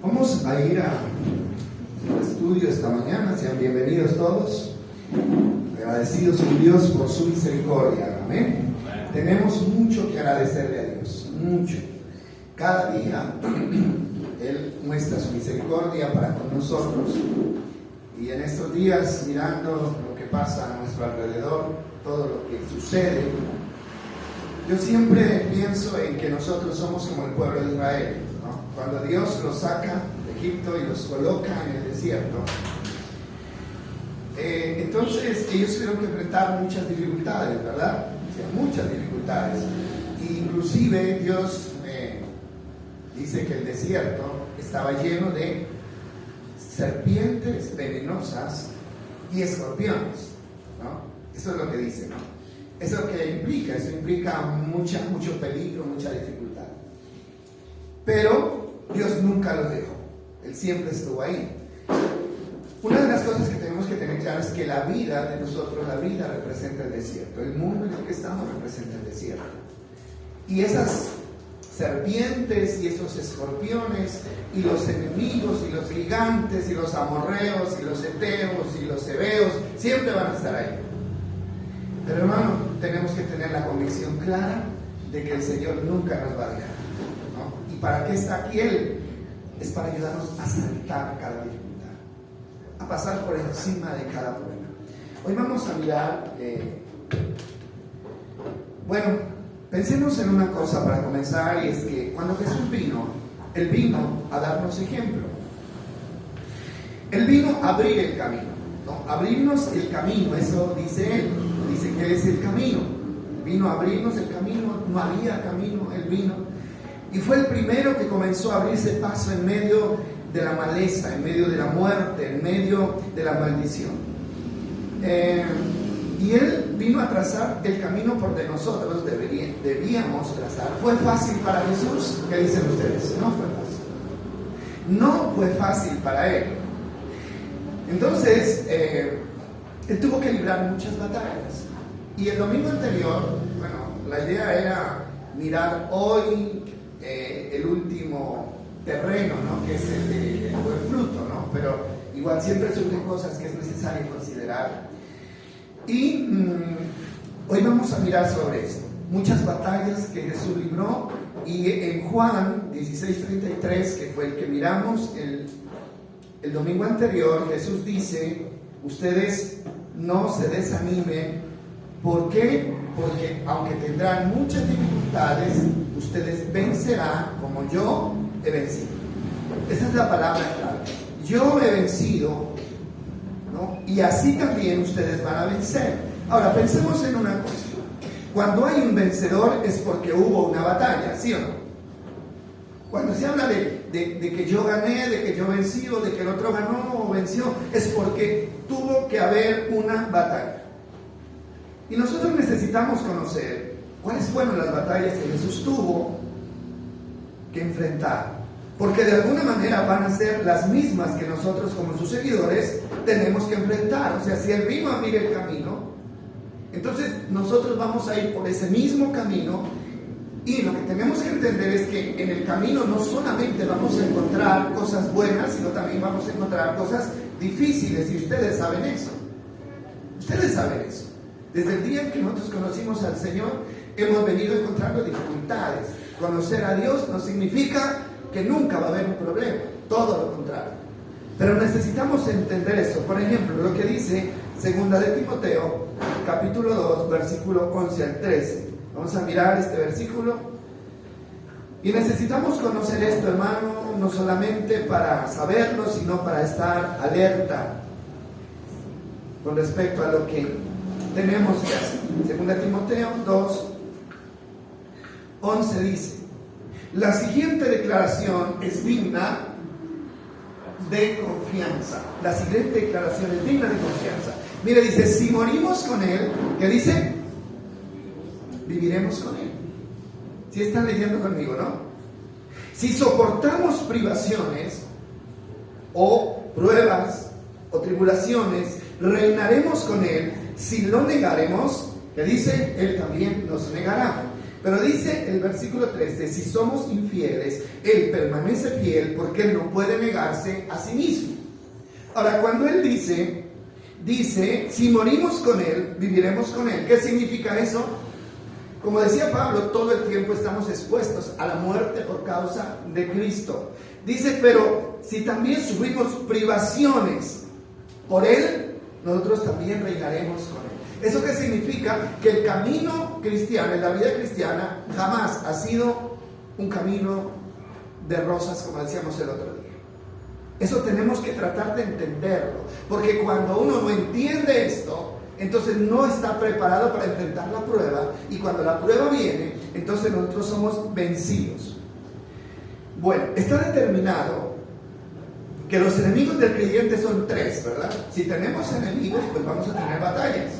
Vamos a ir al estudio esta mañana. Sean bienvenidos todos. Agradecidos con Dios por su misericordia. Amén. Tenemos mucho que agradecerle a Dios. Mucho. Cada día Él muestra su misericordia para con nosotros. Y en estos días, mirando lo que pasa a nuestro alrededor, todo lo que sucede, yo siempre pienso en que nosotros somos como el pueblo de Israel, ¿no? Cuando Dios los saca de Egipto y los coloca en el desierto, entonces ellos tuvieron que enfrentar muchas dificultades, ¿verdad? O sea, muchas dificultades. E inclusive Dios dice que el desierto estaba lleno de serpientes venenosas y escorpiones, ¿no? Eso es lo que dice, ¿no? Eso implica mucho peligro, mucha dificultad. Pero Dios nunca los dejó, Él siempre estuvo ahí. Una de las cosas que tenemos que tener claro es que la vida de nosotros, la vida representa el desierto, el mundo en el que estamos representa el desierto. Y esas serpientes y esos escorpiones y los enemigos y los gigantes y los amorreos y los heteos y los heveos siempre van a estar ahí. Pero hermano, tenemos que tener la convicción clara de que el Señor nunca nos va a dejar, ¿no? ¿Y para qué está aquí Él? Es para ayudarnos a saltar cada dificultad, a pasar por encima de cada problema. Hoy vamos a mirar, pensemos en una cosa para comenzar, y es que cuando Jesús vino, Él vino a darnos ejemplo. Él vino a abrir el camino, ¿no? Abrirnos el camino, eso dice Él. Dice que Él es el camino. Vino a abrirnos el camino, no había camino, Él vino. Y fue el primero que comenzó a abrirse paso en medio de la maleza, en medio de la muerte, en medio de la maldición. Y Él vino a trazar el camino por donde nosotros debíamos trazar. ¿Fue fácil para Jesús? ¿Qué dicen ustedes? No fue fácil. No fue fácil para Él. Entonces, Él tuvo que librar muchas batallas. Y el domingo anterior, la idea era mirar hoy el último terreno, ¿no? Que es el buen fruto, ¿no? Pero igual siempre surgen cosas que es necesario considerar. Y hoy vamos a mirar sobre esto. Muchas batallas que Jesús libró. Y en Juan 16:33, que fue el que miramos el domingo anterior, Jesús dice: ustedes no se desanimen. ¿Por qué? Porque aunque tendrán muchas dificultades, ustedes vencerán como yo he vencido. Esa es la palabra clave. Yo he vencido, ¿no? Y así también ustedes van a vencer. Ahora, pensemos en una cosa. Cuando hay un vencedor es porque hubo una batalla, ¿sí o no? Cuando se habla de que yo gané, de que yo vencí, o de que el otro ganó o venció, es porque tuvo que haber una batalla. Y nosotros necesitamos conocer cuáles fueron las batallas que Jesús tuvo que enfrentar. Porque de alguna manera van a ser las mismas que nosotros como sus seguidores tenemos que enfrentar. O sea, si Él vino a abrir el camino, entonces nosotros vamos a ir por ese mismo camino. Y lo que tenemos que entender es que en el camino no solamente vamos a encontrar cosas buenas, sino también vamos a encontrar cosas difíciles. Y ustedes saben eso. Ustedes saben eso. Desde el día en que nosotros conocimos al Señor, hemos venido encontrando dificultades. Conocer a Dios no significa que nunca va a haber un problema, todo lo contrario. Pero necesitamos entender eso. Por ejemplo, lo que dice 2 de Timoteo, capítulo 2, versículo 11 al 13. Vamos a mirar este versículo. Y necesitamos conocer esto, hermano, no solamente para saberlo, sino para estar alerta con respecto a lo que tenemos que hacer. 2 Timoteo 2, 11 dice: la siguiente declaración es digna de confianza. La siguiente declaración es digna de confianza. Mire, dice: si morimos con Él, ¿qué dice? Viviremos con Él. ¿Sí están leyendo conmigo, no? Si soportamos privaciones o pruebas o tribulaciones, reinaremos con Él. Si lo negaremos, ¿qué dice? Él también nos negará. Pero dice el versículo 13, si somos infieles, Él permanece fiel porque Él no puede negarse a sí mismo. Ahora, cuando Él dice, si morimos con Él, viviremos con Él. ¿Qué significa eso? Como decía Pablo, todo el tiempo estamos expuestos a la muerte por causa de Cristo. Dice, pero si también sufrimos privaciones por Él, nosotros también reinaremos con Él. ¿Eso qué significa? Que el camino cristiano, la vida cristiana, jamás ha sido un camino de rosas, como decíamos el otro día. Eso tenemos que tratar de entenderlo, porque cuando uno no entiende esto, entonces no está preparado para enfrentar la prueba, y cuando la prueba viene, entonces nosotros somos vencidos. Bueno, está determinado que los enemigos del creyente son tres, ¿verdad? Si tenemos enemigos, pues vamos a tener batallas.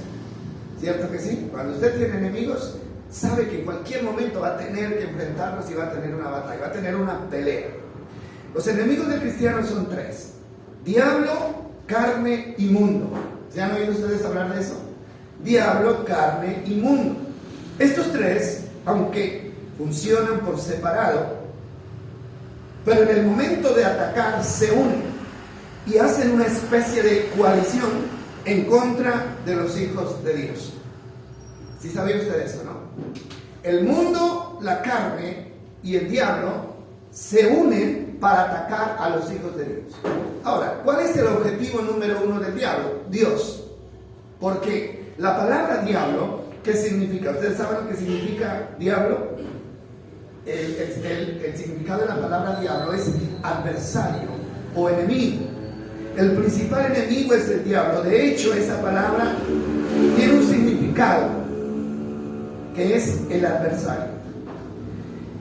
¿Cierto que sí? Cuando usted tiene enemigos, sabe que en cualquier momento va a tener que enfrentarlos y va a tener una batalla, va a tener una pelea. Los enemigos del cristiano son tres: diablo, carne y mundo. ¿Se han oído ustedes hablar de eso? Diablo, carne y mundo. Estos tres, aunque funcionan por separado, pero en el momento de atacar se unen y hacen una especie de coalición en contra de los hijos de Dios. ¿Sí sabía usted eso, no? El mundo, la carne y el diablo se unen para atacar a los hijos de Dios. Ahora, ¿cuál es el objetivo número uno del diablo? Dios. Porque la palabra diablo, ¿qué significa? ¿Ustedes saben lo que significa diablo? El significado de la palabra diablo es adversario o enemigo. El principal enemigo es el diablo. De hecho, esa palabra tiene un significado, que es el adversario.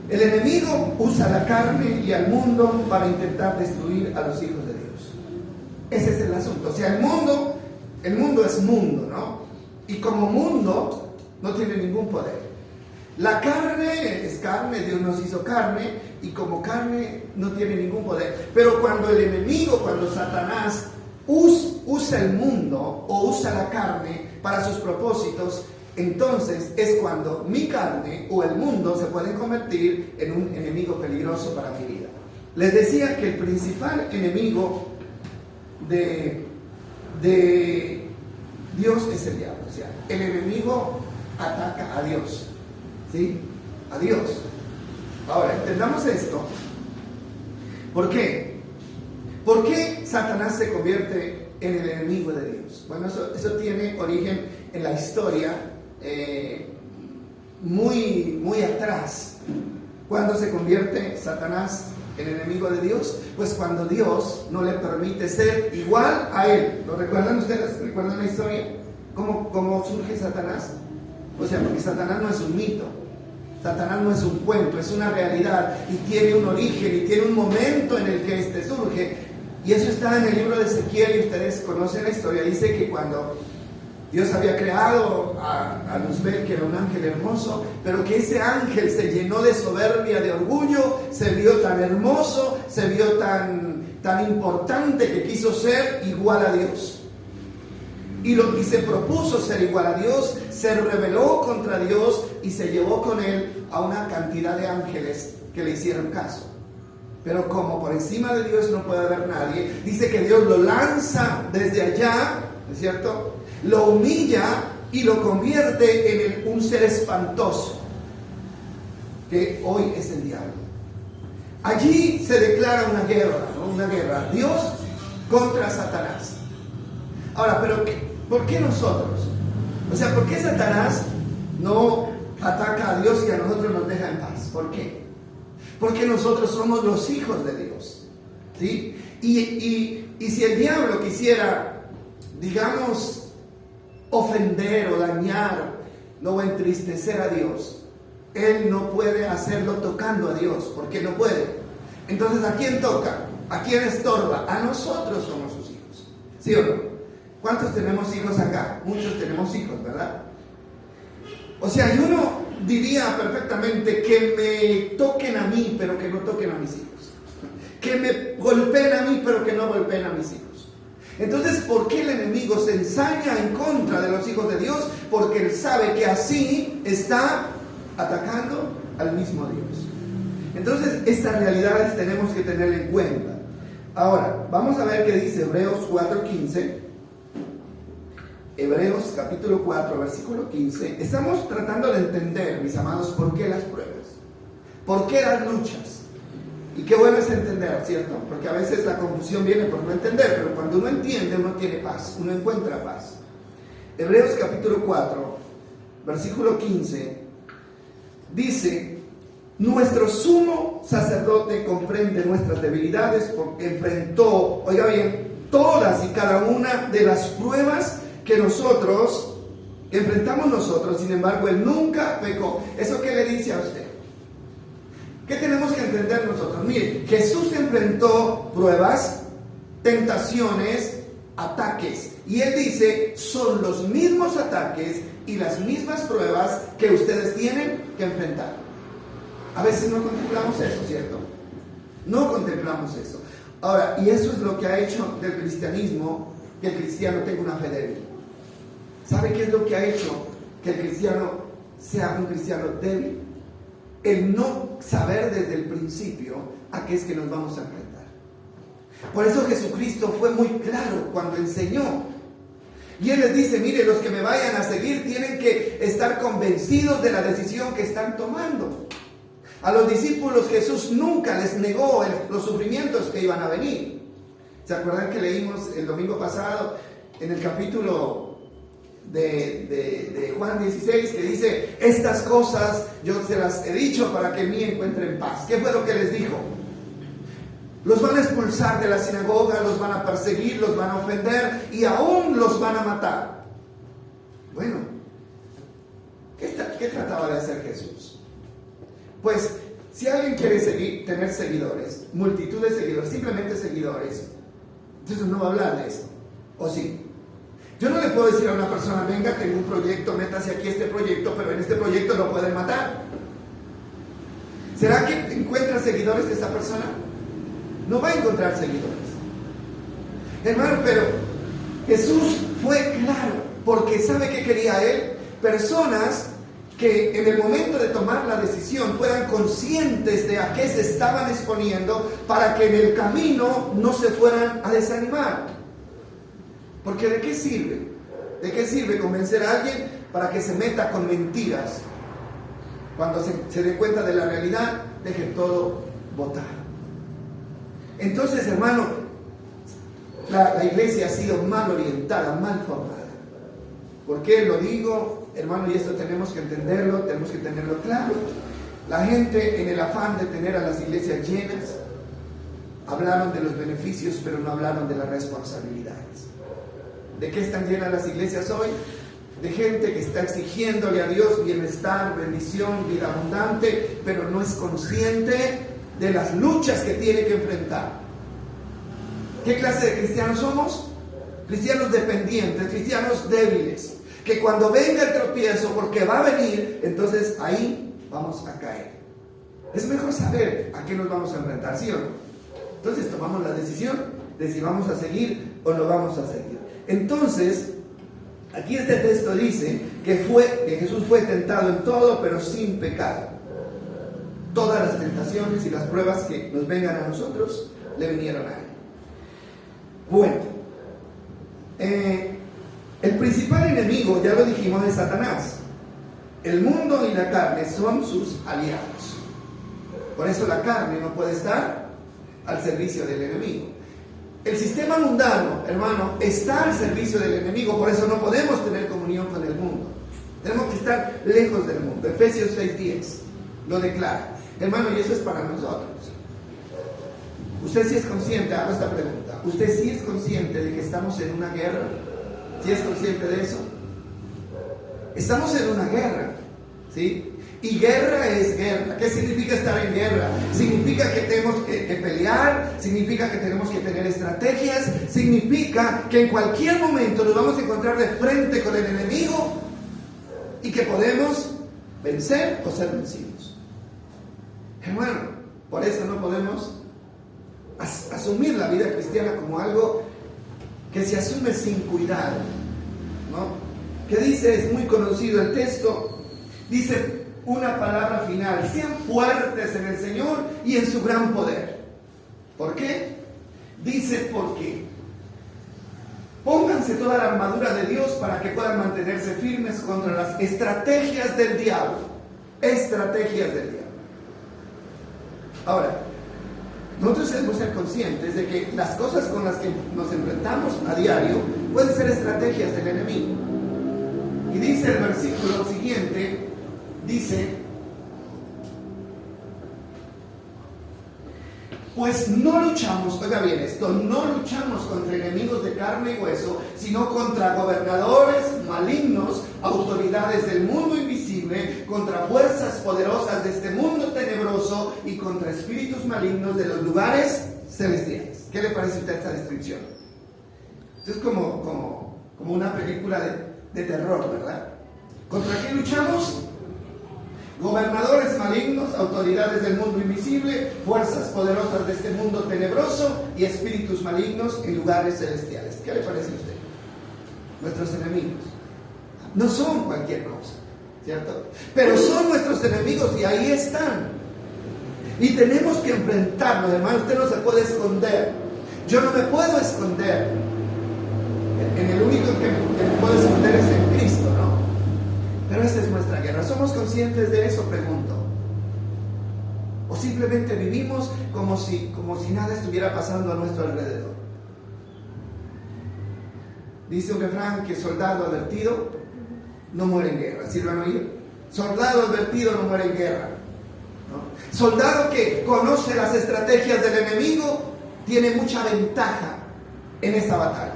El enemigo usa la carne y al mundo para intentar destruir a los hijos de Dios. Ese es el asunto. O sea, el mundo es mundo, ¿no? Y como mundo no tiene ningún poder. La carne es carne, Dios nos hizo carne, y como carne no tiene ningún poder. Pero cuando el enemigo, cuando Satanás usa el mundo o usa la carne para sus propósitos, entonces es cuando mi carne o el mundo se pueden convertir en un enemigo peligroso para mi vida. Les decía que el principal enemigo de Dios es el diablo. O sea, el enemigo ataca a Dios. ¿Sí? A Dios. Ahora, entendamos esto. ¿Por qué? ¿Por qué Satanás se convierte en el enemigo de Dios? Bueno, eso tiene origen en la historia muy atrás. ¿Cuándo se convierte Satanás en enemigo de Dios? Pues cuando Dios no le permite ser igual a Él. ¿Lo recuerdan ustedes? ¿Recuerdan la historia? ¿Cómo surge Satanás? O sea, porque Satanás no es un mito. Satanás no es un cuento, es una realidad y tiene un origen y tiene un momento en el que este surge. Y eso está en el libro de Ezequiel, y ustedes conocen la historia. Dice que cuando Dios había creado a Luzbel, que era un ángel hermoso, pero que ese ángel se llenó de soberbia, de orgullo, se vio tan hermoso, se vio tan importante que quiso ser igual a Dios. Y se propuso ser igual a Dios, se rebeló contra Dios y se llevó con él a una cantidad de ángeles que le hicieron caso. Pero como por encima de Dios no puede haber nadie, dice que Dios lo lanza desde allá, ¿no es cierto? Lo humilla y lo convierte en un ser espantoso, que hoy es el diablo. Allí se declara una guerra, ¿no? Una guerra, Dios contra Satanás. Ahora, pero ¿por qué nosotros? O sea, ¿por qué Satanás no ataca a Dios y a nosotros nos deja en paz? ¿Por qué? Porque nosotros somos los hijos de Dios, ¿sí? Y si el diablo quisiera, digamos, ofender o dañar, no entristecer a Dios, él no puede hacerlo tocando a Dios, porque no puede. Entonces, ¿a quién toca? ¿A quién estorba? A nosotros somos sus hijos, ¿sí o no? ¿Cuántos tenemos hijos acá? Muchos tenemos hijos, ¿verdad? O sea, y uno diría perfectamente que me toquen a mí, pero que no toquen a mis hijos. Que me golpeen a mí, pero que no golpeen a mis hijos. Entonces, ¿por qué el enemigo se ensaña en contra de los hijos de Dios? Porque él sabe que así está atacando al mismo Dios. Entonces, estas realidades tenemos que tener en cuenta. Ahora, vamos a ver qué dice Hebreos 4:15. Hebreos capítulo 4, versículo 15. Estamos tratando de entender, mis amados, por qué las pruebas, por qué las luchas. Y qué bueno es entender, ¿cierto? Porque a veces la confusión viene por no entender, pero cuando uno entiende, uno tiene paz, uno encuentra paz. Hebreos capítulo 4, versículo 15, dice: nuestro sumo sacerdote comprende nuestras debilidades porque enfrentó, oiga bien, todas y cada una de las pruebas que enfrentamos nosotros, sin embargo, él nunca pecó. ¿Eso qué le dice a usted? ¿Qué tenemos que entender nosotros? Mire, Jesús enfrentó pruebas, tentaciones, ataques. Y él dice, son los mismos ataques y las mismas pruebas que ustedes tienen que enfrentar. A veces no contemplamos eso, ¿cierto? No contemplamos eso. Ahora, y eso es lo que ha hecho del cristianismo que el cristiano tenga una fe débil. ¿Sabe qué es lo que ha hecho que el cristiano sea un cristiano débil? El no saber desde el principio a qué es que nos vamos a enfrentar. Por eso Jesucristo fue muy claro cuando enseñó. Y Él les dice, mire, los que me vayan a seguir tienen que estar convencidos de la decisión que están tomando. A los discípulos Jesús nunca les negó los sufrimientos que iban a venir. ¿Se acuerdan que leímos el domingo pasado en el capítulo de Juan 16 que dice, estas cosas yo se las he dicho para que en mí encuentren paz? ¿Qué fue lo que les dijo? Los van a expulsar de la sinagoga, los van a perseguir, los van a ofender y aún los van a matar. Bueno, ¿qué trataba de hacer Jesús? Pues, si alguien quiere tener seguidores, multitud de seguidores, simplemente seguidores, entonces no va a hablar de eso, ¿o sí? Yo no le puedo decir a una persona, venga, tengo un proyecto, métase aquí este proyecto, pero en este proyecto lo pueden matar. ¿Será que encuentra seguidores de esa persona? No va a encontrar seguidores. Hermano, pero Jesús fue claro, porque ¿sabe qué quería Él? Personas que en el momento de tomar la decisión fueran conscientes de a qué se estaban exponiendo para que en el camino no se fueran a desanimar. Porque ¿de qué sirve? ¿De qué sirve convencer a alguien para que se meta con mentiras? Cuando se dé cuenta de la realidad, deje todo botado. Entonces, hermano, la iglesia ha sido mal orientada, mal formada. ¿Por qué lo digo, hermano? Y esto tenemos que entenderlo, tenemos que tenerlo claro. La gente, en el afán de tener a las iglesias llenas, hablaron de los beneficios, pero no hablaron de las responsabilidades. ¿De qué están llenas las iglesias hoy? De gente que está exigiéndole a Dios bienestar, bendición, vida abundante, pero no es consciente de las luchas que tiene que enfrentar. ¿Qué clase de cristianos somos? Cristianos dependientes, cristianos débiles, que cuando venga el tropiezo, porque va a venir, entonces ahí vamos a caer. Es mejor saber a qué nos vamos a enfrentar, ¿sí o no? Entonces tomamos la decisión de si vamos a seguir o no vamos a seguir. Entonces, aquí este texto dice que Jesús fue tentado en todo, pero sin pecado. Todas las tentaciones y las pruebas que nos vengan a nosotros, le vinieron a Él. Bueno, el principal enemigo, ya lo dijimos, es Satanás. El mundo y la carne son sus aliados. Por eso la carne no puede estar al servicio del enemigo. El sistema mundano, hermano, está al servicio del enemigo, por eso no podemos tener comunión con el mundo. Tenemos que estar lejos del mundo. Efesios 6:10 lo declara. Hermano, y eso es para nosotros. Usted sí es consciente, hago esta pregunta, ¿usted sí es consciente de que estamos en una guerra? ¿Sí es consciente de eso? Estamos en una guerra, ¿sí? Y guerra es guerra. ¿Qué significa estar en guerra? Significa que tenemos que pelear, significa que tenemos que tener estrategias, significa que en cualquier momento nos vamos a encontrar de frente con el enemigo y que podemos vencer o ser vencidos. Hermano, por eso no podemos asumir la vida cristiana como algo que se asume sin cuidado, ¿no? ¿Qué dice? Es muy conocido el texto. Dice, una palabra final. Sean fuertes en el Señor y en su gran poder. ¿Por qué? Dice, ¿por qué? Pónganse toda la armadura de Dios para que puedan mantenerse firmes contra las estrategias del diablo. Estrategias del diablo. Ahora, nosotros debemos ser conscientes de que las cosas con las que nos enfrentamos a diario pueden ser estrategias del enemigo. Y dice el versículo siguiente, dice, pues no luchamos, oiga bien esto, no luchamos contra enemigos de carne y hueso, sino contra gobernadores malignos, autoridades del mundo invisible, contra fuerzas poderosas de este mundo tenebroso y contra espíritus malignos de los lugares celestiales. ¿Qué le parece a usted esta descripción? Esto es como una película de terror, ¿verdad? ¿Contra qué luchamos? Gobernadores malignos, autoridades del mundo invisible, fuerzas poderosas de este mundo tenebroso y espíritus malignos en lugares celestiales. ¿Qué le parece a usted? Nuestros enemigos no son cualquier cosa, ¿cierto? Pero son nuestros enemigos y ahí están. Y tenemos que enfrentarlos, hermano. Usted no se puede esconder. Yo no me puedo esconder. En el único que me puedo esconder es en Cristo, ¿no? Pero esta es nuestra guerra. ¿Somos conscientes de eso? Pregunto. ¿O simplemente vivimos como si nada estuviera pasando a nuestro alrededor? Dice un refrán que soldado advertido no muere en guerra. ¿Sí lo han oído? Soldado advertido no muere en guerra, ¿no? Soldado que conoce las estrategias del enemigo tiene mucha ventaja en esa batalla.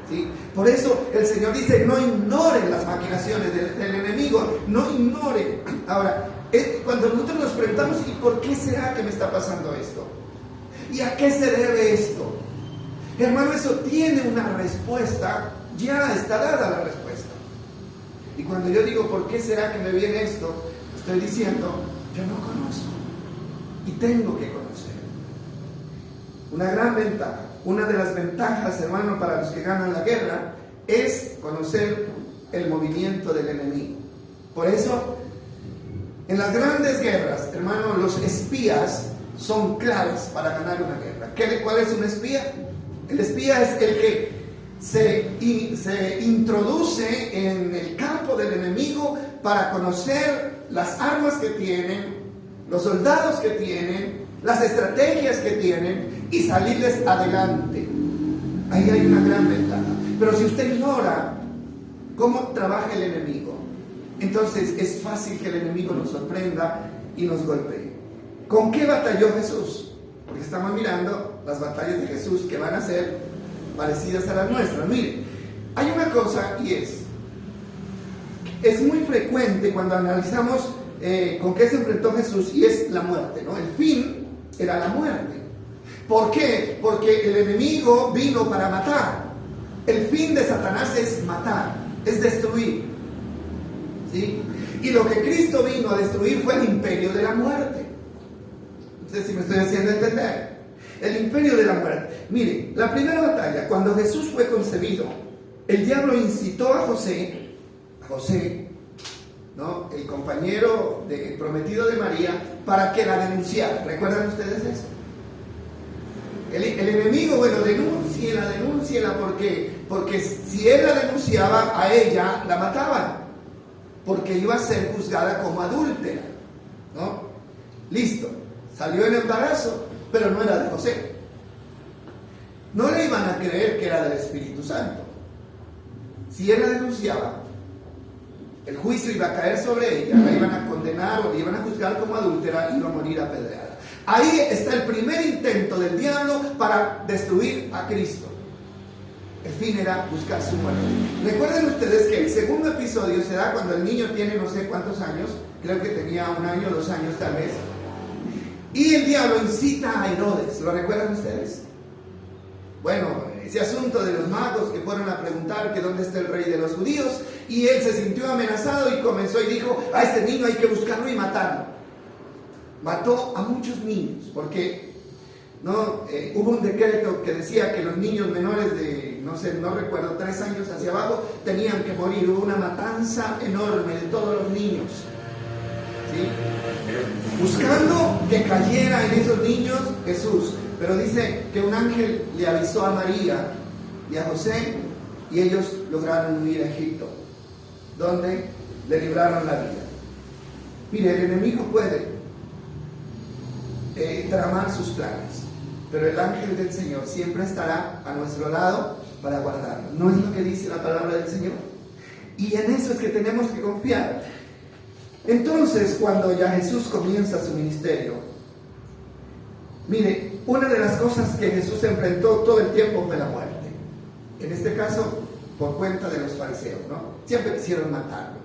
¿Sí? Por eso el Señor dice, no ignoren las maquinaciones del enemigo, no ignoren. Ahora, cuando nosotros nos preguntamos, ¿y por qué será que me está pasando esto? ¿Y a qué se debe esto? Hermano, eso tiene una respuesta, ya está dada la respuesta. Y cuando yo digo, ¿por qué será que me viene esto? Estoy diciendo, yo no conozco y tengo que conocer. Una gran ventaja. Una de las ventajas, hermano, para los que ganan la guerra es conocer el movimiento del enemigo. Por eso, en las grandes guerras, hermano, los espías son claves para ganar una guerra. ¿Cuál es un espía? El espía es el que se introduce en el campo del enemigo para conocer las armas que tienen, los soldados que tienen, las estrategias que tienen y salirles adelante. Ahí hay una gran ventaja. Pero si usted ignora cómo trabaja el enemigo, entonces es fácil que el enemigo nos sorprenda y nos golpee. ¿Con qué batalló Jesús? Porque estamos mirando las batallas de Jesús que van a ser parecidas a las nuestras. Mire, hay una cosa y es muy frecuente cuando analizamos con qué se enfrentó Jesús, y es la muerte, ¿no? El fin era la muerte. ¿Por qué? Porque el enemigo vino para matar. El fin de Satanás es matar, es destruir, ¿sí? Y lo que Cristo vino a destruir fue el imperio de la muerte. No sé si me estoy haciendo entender. El imperio de la muerte. Mire, la primera batalla, cuando Jesús fue concebido, el diablo incitó a José, ¿no? El compañero prometido de María, para que la denunciara. ¿Recuerdan ustedes eso? El enemigo, bueno, denúnciela, porque si él la denunciaba, a ella la mataban, porque iba a ser juzgada como adúltera, ¿no? Listo, salió en embarazo, pero no era de José. No le iban a creer que era del Espíritu Santo. Si él la denunciaba, el juicio iba a caer sobre ella, la iban a condenar o la iban a juzgar como adúltera y iba a morir apedreada. Ahí está el primer intento del diablo para destruir a Cristo. El fin era buscar su muerte. Recuerden ustedes que el segundo episodio se da cuando el niño tiene no sé cuántos años, creo que tenía 1 año, 2 años tal vez, y el diablo incita a Herodes. ¿Lo recuerdan ustedes? Bueno, ese asunto de los magos que fueron a preguntar que dónde está el rey de los judíos, y él se sintió amenazado y comenzó y dijo, a este niño hay que buscarlo y matarlo. Mató a muchos niños, porque ¿no? Hubo un decreto que decía que los niños menores de, no recuerdo, 3 años hacia abajo, tenían que morir. Hubo una matanza enorme de todos los niños. ¿sí? Buscando que cayera en esos niños Jesús. Pero dice que un ángel le avisó a María y a José y ellos lograron huir a Egipto, donde le libraron la vida. Mire, el enemigo puede tramar sus planes, pero el ángel del Señor siempre estará a nuestro lado para guardarnos. ¿No es lo que dice la palabra del Señor? Y en eso es que tenemos que confiar. Entonces, cuando ya Jesús comienza su ministerio, mire, una de las cosas que Jesús enfrentó todo el tiempo fue la muerte. En este caso, por cuenta de los fariseos, ¿no? Siempre quisieron matarlo.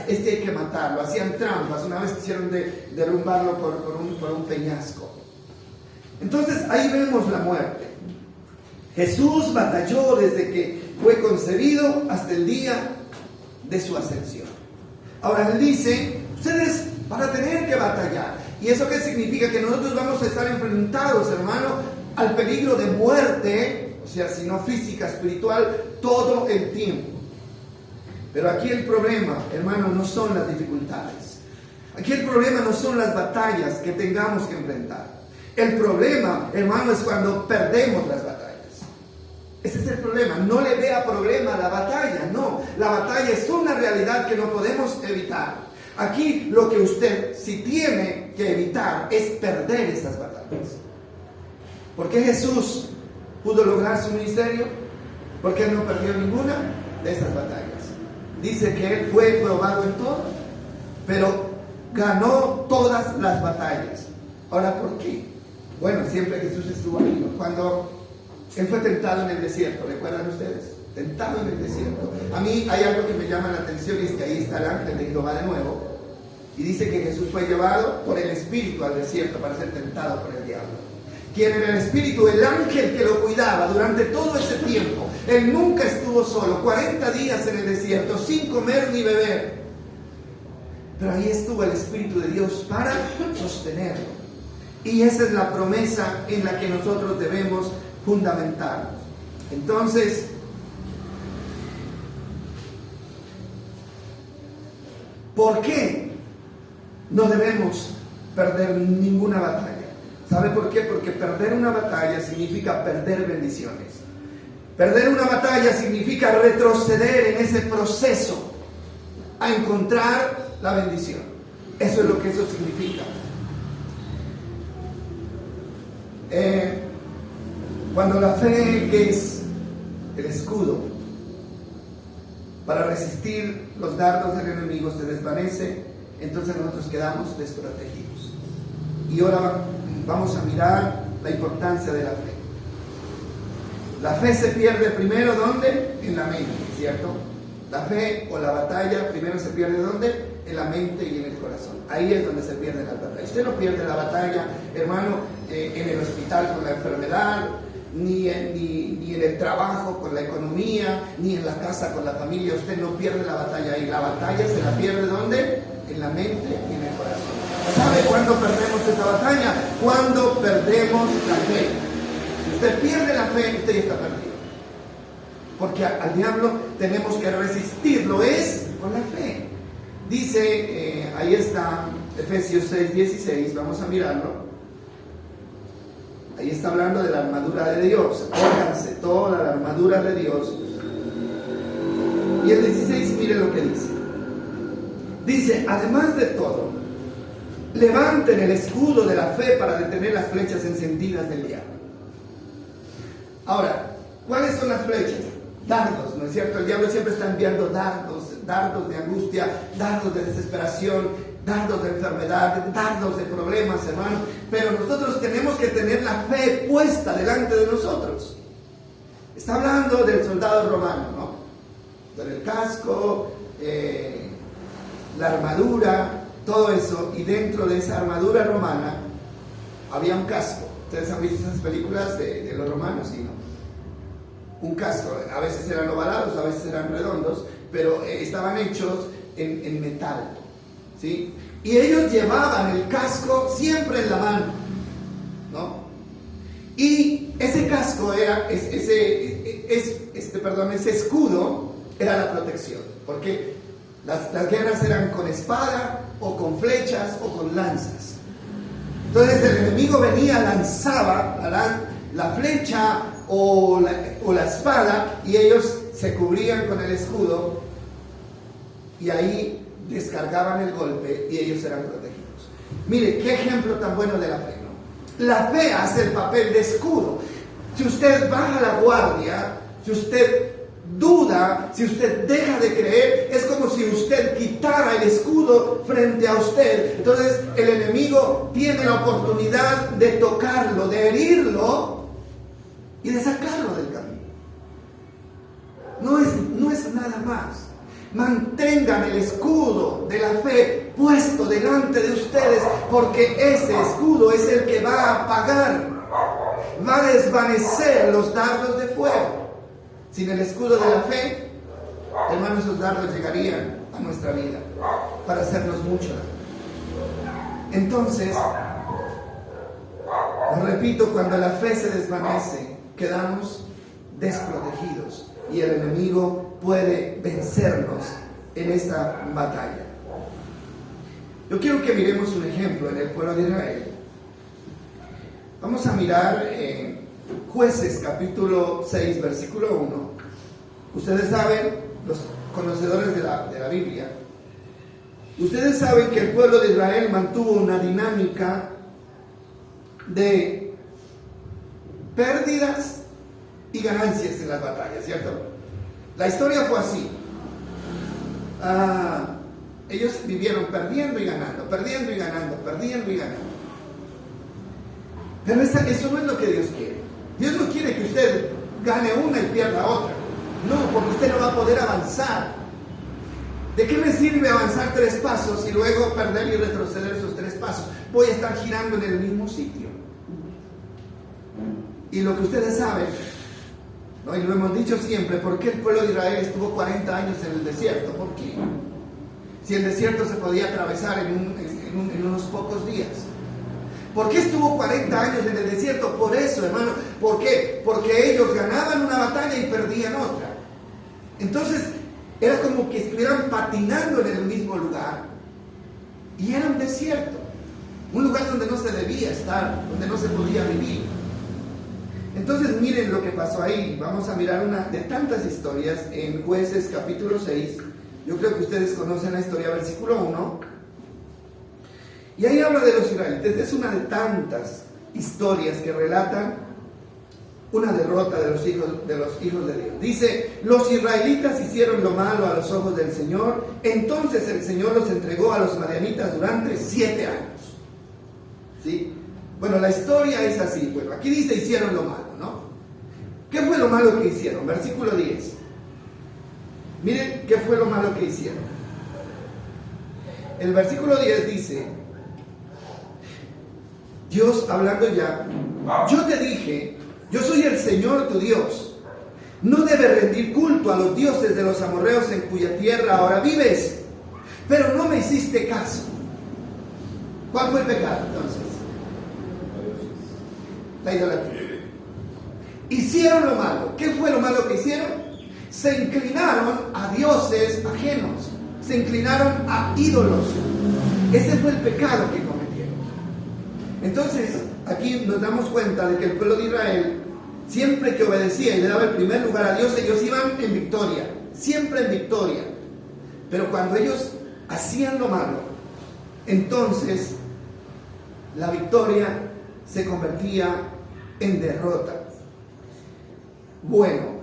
Este hay que matarlo. Hacían trampas. Una vez quisieron derrumbarlo por un peñasco. Entonces, ahí vemos la muerte. Jesús batalló desde que fue concebido hasta el día de su ascensión. Ahora, Él dice, ustedes van a tener que batallar. ¿Y eso qué significa? Que nosotros vamos a estar enfrentados, hermano, al peligro de muerte, o sea, si no física, espiritual, todo el tiempo. Pero aquí el problema, hermano, no son las dificultades. Aquí el problema no son las batallas que tengamos que enfrentar. El problema, hermano, es cuando perdemos las batallas. Ese es el problema. No le vea problema a la batalla, no. La batalla es una realidad que no podemos evitar. Aquí lo que usted sí tiene que evitar es perder esas batallas. ¿Por qué Jesús pudo lograr su ministerio? Porque Él no perdió ninguna de esas batallas. Dice que Él fue probado en todo, pero ganó todas las batallas. Ahora, ¿por qué? Bueno, siempre Jesús estuvo ahí, ¿no? Cuando Él fue tentado en el desierto, ¿recuerdan ustedes? Tentado en el desierto. A mí hay algo que me llama la atención y es que ahí está el ángel de Jehová de nuevo. Y dice que Jesús fue llevado por el Espíritu al desierto para ser tentado por el diablo. ¿Quién era el Espíritu? El ángel que lo cuidaba durante todo ese tiempo. Él nunca estuvo solo, 40 días en el desierto, sin comer ni beber. Pero ahí estuvo el Espíritu de Dios para sostenerlo. Y esa es la promesa en la que nosotros debemos fundamentarnos. Entonces, ¿por qué no debemos perder ninguna batalla? ¿Sabe por qué? Porque perder una batalla significa perder bendiciones. Perder una batalla significa retroceder en ese proceso a encontrar la bendición. Eso es lo que eso significa. Cuando la fe, que es el escudo para resistir los dardos del enemigo, se desvanece, entonces nosotros quedamos desprotegidos. Y ahora vamos a mirar la importancia de la fe. La fe se pierde primero, ¿dónde? En la mente, ¿cierto? La fe o la batalla primero se pierde, ¿dónde? En la mente y en el corazón. Ahí es donde se pierden las batallas. Usted no pierde la batalla, hermano, en el hospital con la enfermedad, ni en el trabajo con la economía, ni en la casa con la familia. Usted no pierde la batalla ahí. La batalla se la pierde, ¿dónde? En la mente y en el corazón. ¿Sabe cuándo perdemos esta batalla? Cuando perdemos la fe. Si usted pierde la fe, usted ya está perdido. Porque al diablo tenemos que resistirlo, es con la fe. Dice, ahí está, Efesios 6:16, vamos a mirarlo. Ahí está hablando de la armadura de Dios. Pónganse toda la armadura de Dios. Y el 16, mire lo que dice. Dice, además de todo, levanten el escudo de la fe para detener las flechas encendidas del diablo. Ahora, ¿cuáles son las flechas? Dardos, ¿no es cierto? El diablo siempre está enviando dardos de angustia, dardos de desesperación, dardos de enfermedad, dardos de problemas, hermano. Pero nosotros tenemos que tener la fe puesta delante de nosotros. Está hablando del soldado romano, ¿no? Del casco, la armadura, todo eso. Y dentro de esa armadura romana había un casco. ¿Ustedes han visto esas películas de los romanos? Sí, ¿no? Un casco, a veces eran ovalados, a veces eran redondos, pero estaban hechos en metal, ¿sí? Y ellos llevaban el casco siempre en la mano, ¿no? Y ese casco era, ese escudo era la protección, porque las guerras eran con espada o con flechas o con lanzas. Entonces el enemigo venía, lanzaba la flecha o la espada, y ellos se cubrían con el escudo y ahí descargaban el golpe y ellos eran protegidos. Mire, qué ejemplo tan bueno de la fe, ¿no? La fe hace el papel de escudo. Si usted baja la guardia, si usted duda, si usted deja de creer, es como si usted quitara el escudo frente a usted. Entonces el enemigo tiene la oportunidad de tocarlo, de herirlo y de sacarlo del camino. No es nada más. Mantengan el escudo de la fe puesto delante de ustedes, porque ese escudo es el que va a apagar, va a desvanecer los dardos de fuego. Sin el escudo de la fe, hermanos, esos dardos llegarían a nuestra vida para hacernos mucho daño. Entonces, lo repito, cuando la fe se desvanece, quedamos desprotegidos y el enemigo puede vencernos en esta batalla. Yo quiero que miremos un ejemplo en el pueblo de Israel. Vamos a mirar Jueces capítulo 6, versículo 1. Ustedes saben, los conocedores de la Biblia, ustedes saben que el pueblo de Israel mantuvo una dinámica de pérdidas y ganancias en las batallas, ¿cierto? La historia fue así. Ellos vivieron perdiendo y ganando, perdiendo y ganando, perdiendo y ganando. Pero eso no es lo que Dios quiere. Dios no quiere que usted gane una y pierda otra. No, porque usted no va a poder avanzar. ¿De qué me sirve avanzar 3 pasos y luego perder y retroceder esos 3 pasos? Voy a estar girando en el mismo sitio. Y lo que ustedes saben, ¿no? Y lo hemos dicho siempre, ¿por qué el pueblo de Israel estuvo 40 años en el desierto? ¿Por qué? Si el desierto se podía atravesar en unos pocos días. ¿Por qué estuvo 40 años en el desierto? Por eso, hermano. ¿Por qué? Porque ellos ganaban una batalla y perdían otra. Entonces, era como que estuvieran patinando en el mismo lugar. Y era un desierto. Un lugar donde no se debía estar, donde no se podía vivir. Entonces, miren lo que pasó ahí. Vamos a mirar una de tantas historias en Jueces capítulo 6. Yo creo que ustedes conocen la historia, versículo 1. Y ahí habla de los israelitas. Es una de tantas historias que relatan una derrota de los hijos de Dios. Dice, los israelitas hicieron lo malo a los ojos del Señor, entonces el Señor los entregó a los madianitas durante 7 años. ¿Sí? Bueno, la historia es así. Bueno, aquí dice hicieron lo malo, ¿no? ¿Qué fue lo malo que hicieron? Versículo 10. Miren qué fue lo malo que hicieron. El versículo 10 dice, Dios hablando ya, yo te dije, yo soy el Señor tu Dios, no debes rendir culto a los dioses de los amorreos en cuya tierra ahora vives, pero no me hiciste caso. ¿Cuál fue el pecado entonces? La idolatría. Hicieron lo malo. ¿Qué fue lo malo que hicieron? Se inclinaron a dioses ajenos, se inclinaron a ídolos. Ese fue el pecado que cometieron. Entonces, aquí nos damos cuenta de que el pueblo de Israel, siempre que obedecía y le daba el primer lugar a Dios, ellos iban en victoria, siempre en victoria. Pero cuando ellos hacían lo malo, entonces la victoria se convertía en derrota. Bueno,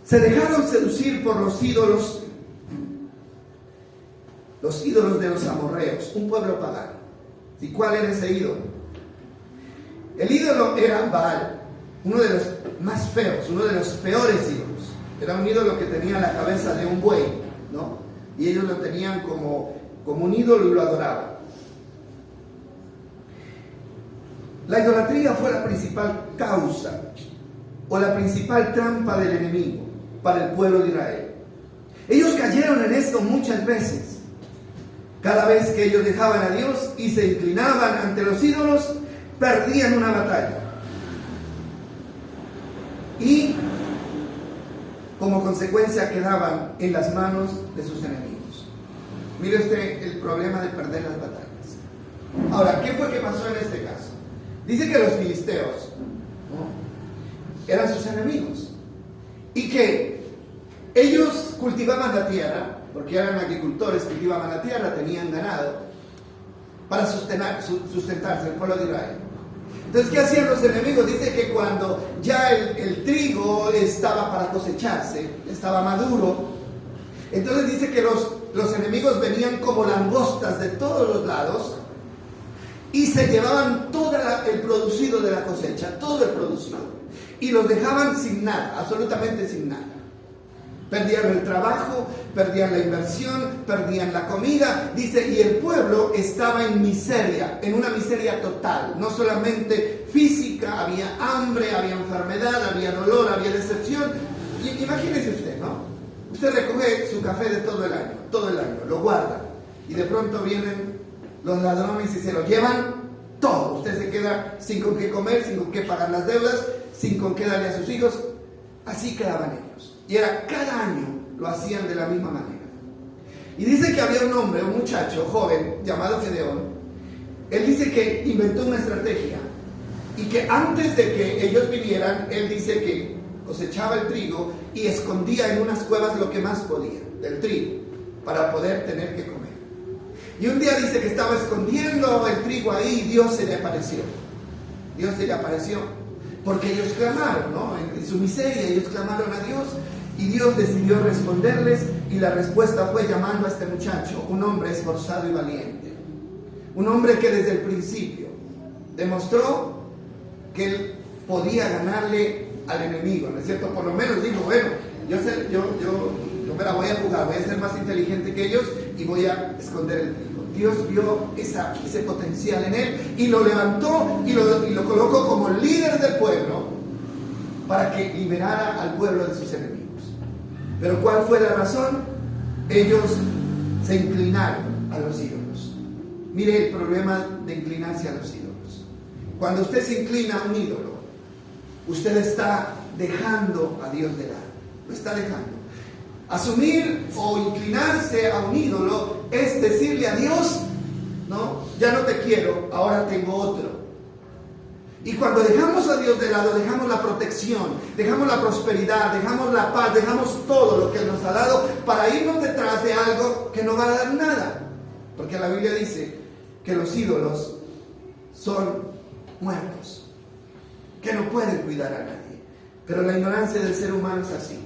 se dejaron seducir por los ídolos de los amorreos, un pueblo pagano. ¿Y cuál era ese ídolo? El ídolo era Baal, uno de los más feos, uno de los peores ídolos. Era un ídolo que tenía la cabeza de un buey, ¿no? Y ellos lo tenían como un ídolo y lo adoraban. La idolatría fue la principal causa o la principal trampa del enemigo para el pueblo de Israel. Ellos cayeron en esto muchas veces. Cada vez que ellos dejaban a Dios y se inclinaban ante los ídolos, perdían una batalla. Y como consecuencia quedaban en las manos de sus enemigos. Mire usted el problema de perder las batallas. Ahora, ¿qué fue que pasó en este caso? Dice que los filisteos, ¿no?, eran sus enemigos y que ellos cultivaban la tierra, porque eran agricultores, cultivaban la tierra, tenían ganado para sustentarse el pueblo de Israel. Entonces, ¿qué hacían los enemigos? Dice que cuando ya el trigo estaba para cosecharse, estaba maduro, entonces dice que los enemigos venían como langostas de todos los lados y se llevaban todo el producido de la cosecha, todo el producido, y los dejaban sin nada, absolutamente sin nada. Perdían el trabajo, perdían la inversión, perdían la comida, dice, y el pueblo estaba en miseria, en una miseria total, no solamente física, había hambre, había enfermedad, había dolor, había decepción. Y imagínese usted, ¿no? Usted recoge su café de todo el año, lo guarda, y de pronto vienen los ladrones y se lo llevan todo. Usted se queda sin con qué comer, sin con qué pagar las deudas, sin con qué darle a sus hijos. Así quedaban ellos. Y era cada año lo hacían de la misma manera. Y dice que había un hombre, un muchacho joven llamado Gedeón. Él dice que inventó una estrategia y que antes de que ellos vinieran, él dice que cosechaba el trigo y escondía en unas cuevas lo que más podía del trigo para poder tener que comer. Y un día dice que estaba escondiendo el trigo ahí y Dios se le apareció. Dios se le apareció porque ellos clamaron, ¿no? En su miseria ellos clamaron a Dios. Y Dios decidió responderles y la respuesta fue llamando a este muchacho, un hombre esforzado y valiente. Un hombre que desde el principio demostró que él podía ganarle al enemigo, ¿no es cierto? Por lo menos dijo, bueno, yo me la voy a jugar, voy a ser más inteligente que ellos y voy a esconder el trigo. Dios vio ese potencial en él y lo levantó y lo colocó como líder del pueblo para que liberara al pueblo de sus enemigos. Pero ¿cuál fue la razón? Ellos se inclinaron a los ídolos. Mire el problema de inclinarse a los ídolos. Cuando usted se inclina a un ídolo, usted está dejando a Dios de lado. Lo está dejando. Asumir o inclinarse a un ídolo es decirle a Dios, no, ya no te quiero, ahora tengo otro. Y cuando dejamos a Dios de lado, dejamos la protección, dejamos la prosperidad, dejamos la paz, dejamos todo lo que Él nos ha dado para irnos detrás de algo que no va a dar nada. Porque la Biblia dice que los ídolos son muertos, que no pueden cuidar a nadie. Pero la ignorancia del ser humano es así.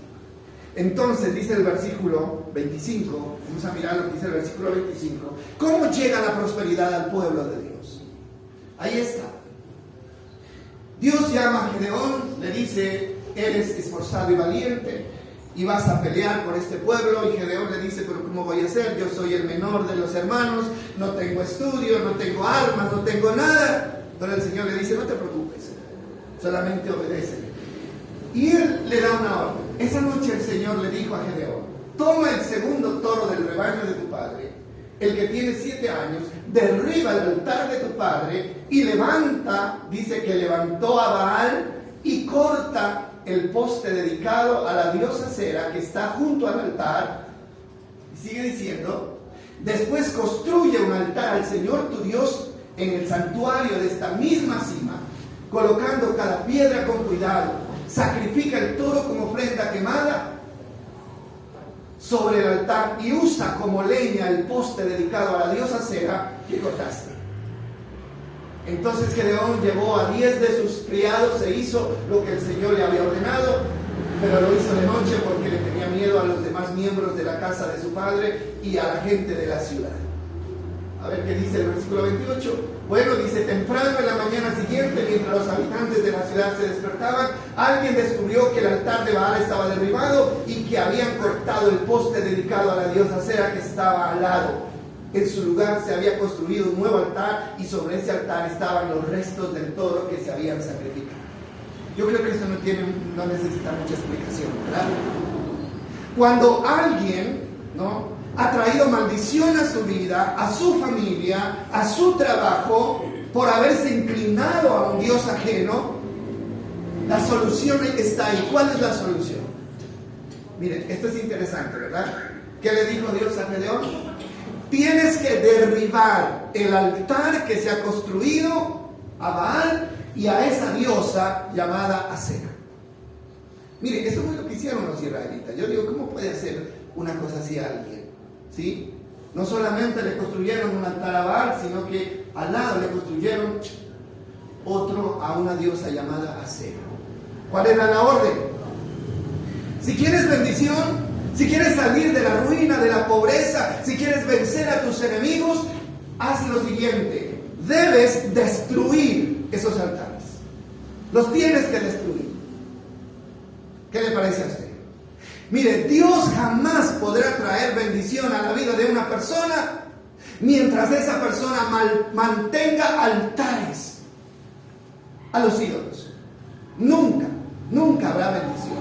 Entonces dice el versículo 25, vamos a mirar lo que dice el versículo 25, ¿cómo llega la prosperidad al pueblo de Dios? Ahí está. Dios llama a Gedeón, le dice, eres esforzado y valiente y vas a pelear por este pueblo. Y Gedeón le dice, pero ¿cómo voy a hacer? Yo soy el menor de los hermanos, no tengo estudio, no tengo armas, no tengo nada. Pero el Señor le dice, no te preocupes, solamente obedece. Y él le da una orden. Esa noche el Señor le dijo a Gedeón, toma el segundo toro del rebaño de tu padre, el que tiene 7 años, derriba el altar de tu padre y levanta, dice que levantó a Baal y corta el poste dedicado a la diosa Cera que está junto al altar. Y sigue diciendo, después construye un altar al Señor tu Dios en el santuario de esta misma cima, colocando cada piedra con cuidado. Sacrifica el toro como ofrenda quemada sobre el altar y usa como leña el poste dedicado a la diosa Cera que cortaste. Entonces Gedeón llevó a 10 de sus criados e hizo lo que el Señor le había ordenado, pero lo hizo de noche porque le tenía miedo a los demás miembros de la casa de su padre y a la gente de la ciudad. A ver qué dice el versículo 28. Bueno, dice, temprano en la mañana siguiente, mientras los habitantes de la ciudad se despertaban, alguien descubrió que el altar de Baal estaba derribado y que habían cortado el poste dedicado a la diosa Cera que estaba al lado. En su lugar se había construido un nuevo altar y sobre ese altar estaban los restos del toro que se habían sacrificado. Yo creo que esto no necesita mucha explicación, ¿verdad? Cuando alguien, ¿no?, ha traído maldición a su vida, a su familia, a su trabajo, por haberse inclinado a un Dios ajeno, la solución está ahí. ¿Cuál es la solución? Miren, esto es interesante, ¿verdad? ¿Qué le dijo Dios a Gedeón? tienes que derribar el altar que se ha construido a Baal y a esa diosa llamada Acera. Mire, eso fue lo que hicieron los israelitas. Yo digo, ¿cómo puede hacer una cosa así a alguien? ¿Sí? No solamente le construyeron un altar a Baal, sino que al lado le construyeron otro a una diosa llamada Acera. ¿Cuál era la orden? Si quieres bendición, si quieres salir de la ruina, de la pobreza, si quieres vencer a tus enemigos, haz lo siguiente: debes destruir esos altares. Los tienes que destruir. ¿Qué le parece a usted? Mire, Dios jamás podrá traer bendición a la vida de una persona mientras esa persona mantenga altares a los ídolos. Nunca habrá bendición.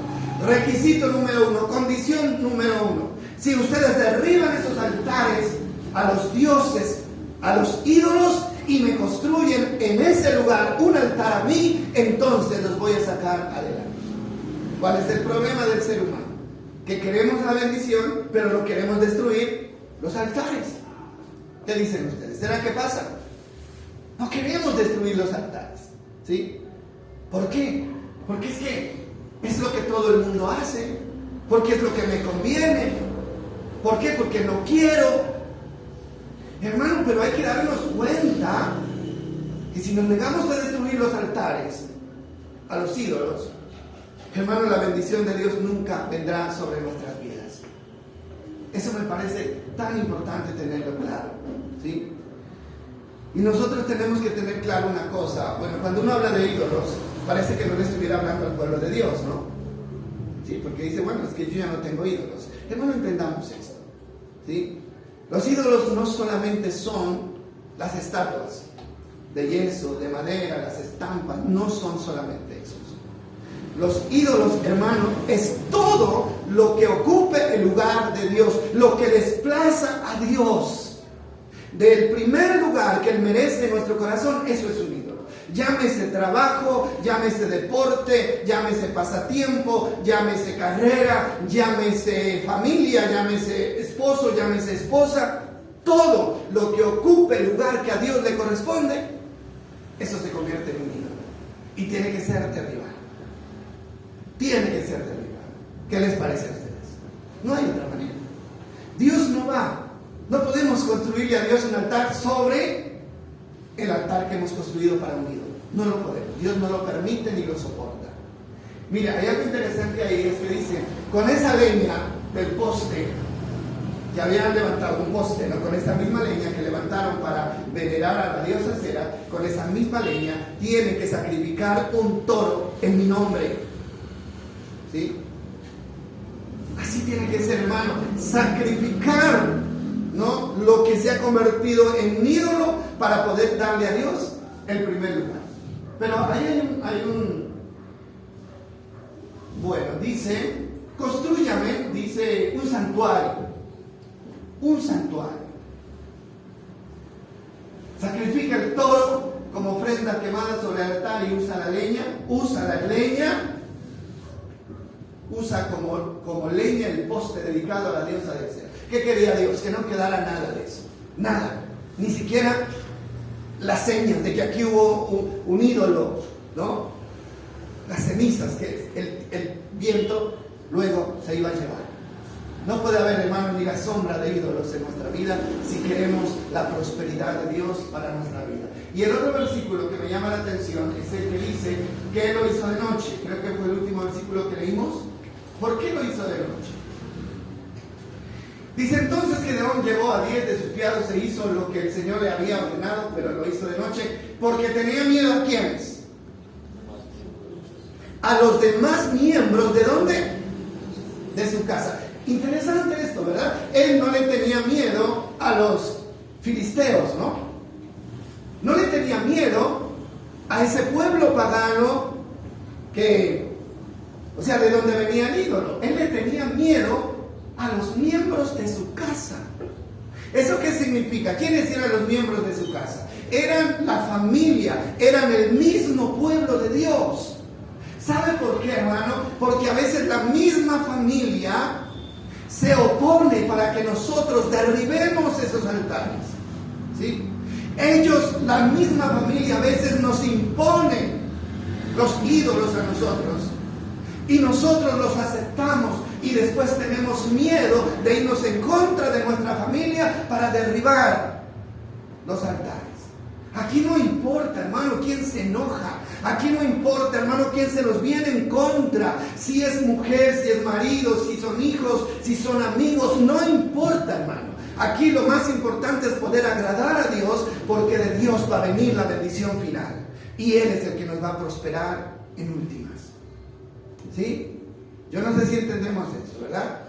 Requisito número 1, condición número 1. Si ustedes derriban esos altares a los dioses, a los ídolos, y me construyen en ese lugar un altar a mí, entonces los voy a sacar adelante. ¿Cuál es el problema del ser humano? Que queremos la bendición, pero no queremos destruir los altares. ¿Qué dicen ustedes? ¿Será que pasa? No queremos destruir los altares, ¿sí? ¿Por qué? Porque es que es lo que todo el mundo hace, porque es lo que me conviene. ¿Por qué? Porque no quiero. Hermano, pero hay que darnos cuenta que si nos negamos a destruir los altares, a los ídolos, hermano, la bendición de Dios nunca vendrá sobre nuestras vidas. Eso me parece tan importante tenerlo claro, ¿sí? Y nosotros tenemos que tener claro una cosa. Bueno, cuando uno habla de ídolos, parece que no le estuviera hablando al pueblo de Dios, ¿no? Sí, porque dice, bueno, es que yo ya no tengo ídolos. Hermano, entendamos esto, ¿sí? Los ídolos no solamente son las estatuas de yeso, de madera, las estampas, no son solamente esos. Los ídolos, hermano, es todo lo que ocupe el lugar de Dios, lo que desplaza a Dios del primer lugar que Él merece en nuestro corazón. Eso es un ídolo. Llámese trabajo, llámese deporte, llámese pasatiempo, llámese carrera, llámese familia, llámese esposo, llámese esposa. Todo lo que ocupe el lugar que a Dios le corresponde, eso se convierte en un ídolo. Y tiene que ser derribado. Tiene que ser derribado. ¿Qué les parece a ustedes? No hay otra manera. Dios no podemos construirle a Dios un altar sobre el altar que hemos construido para un ídolo. No lo podemos. Dios no lo permite ni lo soporta. Mira, hay algo interesante ahí, es que dice, con esa leña del poste, que habían levantado un poste, ¿no? Con esa misma leña que levantaron para venerar a la diosa Acera, con esa misma leña tienen que sacrificar un toro en mi nombre. ¿Sí? Así tiene que ser, hermano. Sacrificar, ¿no?, lo que se ha convertido en ídolo para poder darle a Dios el primer lugar. Pero ahí hay un bueno, dice, constrúyame, dice, un santuario. Sacrifica el toro como ofrenda quemada sobre el altar y usa la leña, usa como leña el poste dedicado a la diosa de Acera. ¿Qué quería Dios? Que no quedara nada de eso. Nada. Ni siquiera las señas de que aquí hubo un ídolo, ¿no? Las cenizas que el viento luego se iba a llevar. No puede haber, hermano, ni la sombra de ídolos en nuestra vida si queremos la prosperidad de Dios para nuestra vida. Y el otro versículo que me llama la atención es el que dice que Él lo hizo de noche. Creo que fue el último versículo que leímos. ¿Por qué lo hizo de noche? Dice entonces que Gedeón llevó a 10 de sus criados e hizo lo que el Señor le había ordenado, pero lo hizo de noche porque tenía miedo. ¿A quiénes? A los demás miembros. ¿De dónde? De su casa. Interesante esto, ¿verdad? Él no le tenía miedo a los filisteos, ¿no? No le tenía miedo a ese pueblo pagano que, o sea, de donde venía el ídolo. Él le tenía miedo a los miembros de su casa. ¿Eso qué significa? ¿Quiénes eran los miembros de su casa? Eran la familia, eran el mismo pueblo de Dios. ¿Sabe por qué, hermano? Porque a veces la misma familia se opone para que nosotros derribemos esos altares. ¿Sí? Ellos, la misma familia, a veces nos imponen los ídolos a nosotros y nosotros los aceptamos y después tenemos miedo de irnos en contra de nuestra familia para derribar los altares. Aquí no importa, hermano, quién se enoja. Aquí no importa, hermano, quién se nos viene en contra. Si es mujer, si es marido, si son hijos, si son amigos. No importa, hermano. Aquí lo más importante es poder agradar a Dios, porque de Dios va a venir la bendición final. Y Él es el que nos va a prosperar en últimas. ¿Sí? Yo no sé si entendemos eso, ¿verdad?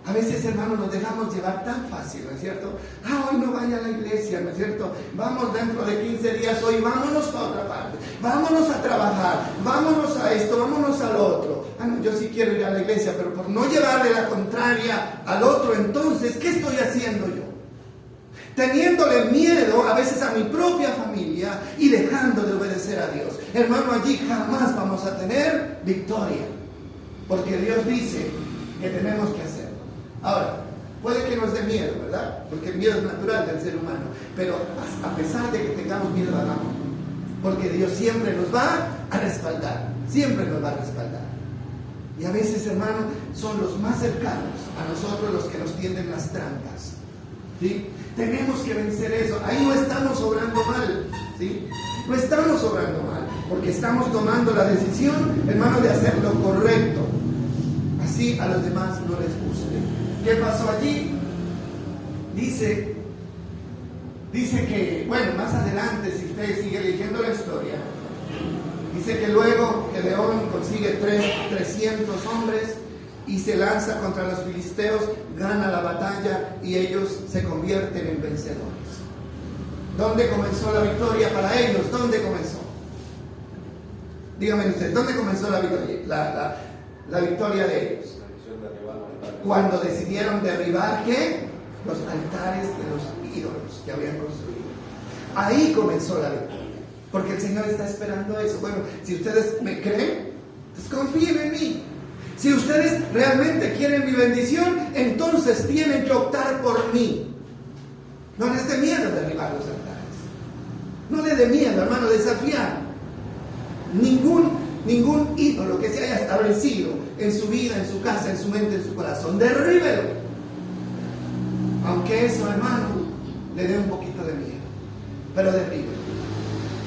A veces, hermanos, nos dejamos llevar tan fácil, ¿no es cierto? Hoy no vaya a la iglesia, ¿no es cierto? Vamos dentro de 15 días, hoy vámonos para otra parte. Vámonos a trabajar, vámonos a esto, vámonos al otro. No, yo sí quiero ir a la iglesia, pero por no llevarle la contraria al otro, entonces, ¿qué estoy haciendo yo? Teniéndole miedo a veces a mi propia familia y dejando de obedecer a Dios. Hermano, allí jamás vamos a tener victoria, porque Dios dice que tenemos que hacerlo. Ahora, puede que nos dé miedo, ¿verdad? Porque el miedo es natural del ser humano. Pero a pesar de que tengamos miedo, hagamos. Porque Dios siempre nos va a respaldar. Siempre nos va a respaldar. Y a veces, hermano, son los más cercanos a nosotros los que nos tienden las trampas. ¿Sí? Tenemos que vencer eso. Ahí no estamos obrando mal. ¿Sí? No estamos obrando mal. Porque estamos tomando la decisión, hermano, de hacer lo correcto. Así a los demás no les guste. ¿Qué pasó allí? Dice que, bueno, más adelante, si usted sigue leyendo la historia, dice que luego Gedeón consigue 300 hombres y se lanza contra los filisteos, gana la batalla y ellos se convierten en vencedores. ¿Dónde comenzó la victoria para ellos? ¿Dónde comenzó? Díganme ustedes, ¿dónde comenzó la victoria? La victoria de ellos. Cuando decidieron derribar, ¿qué? Los altares de los ídolos que habían construido. Ahí comenzó la victoria. Porque el Señor está esperando eso. Bueno, si ustedes me creen, pues confíen en mí. Si ustedes realmente quieren mi bendición, entonces tienen que optar por mí. No les dé miedo derribar los altares. No les dé miedo, hermano, desafiar. Ningún ídolo que se haya establecido en su vida, en su casa, en su mente, en su corazón, derríbelo. Aunque eso, hermano, le dé un poquito de miedo, pero derríbelo.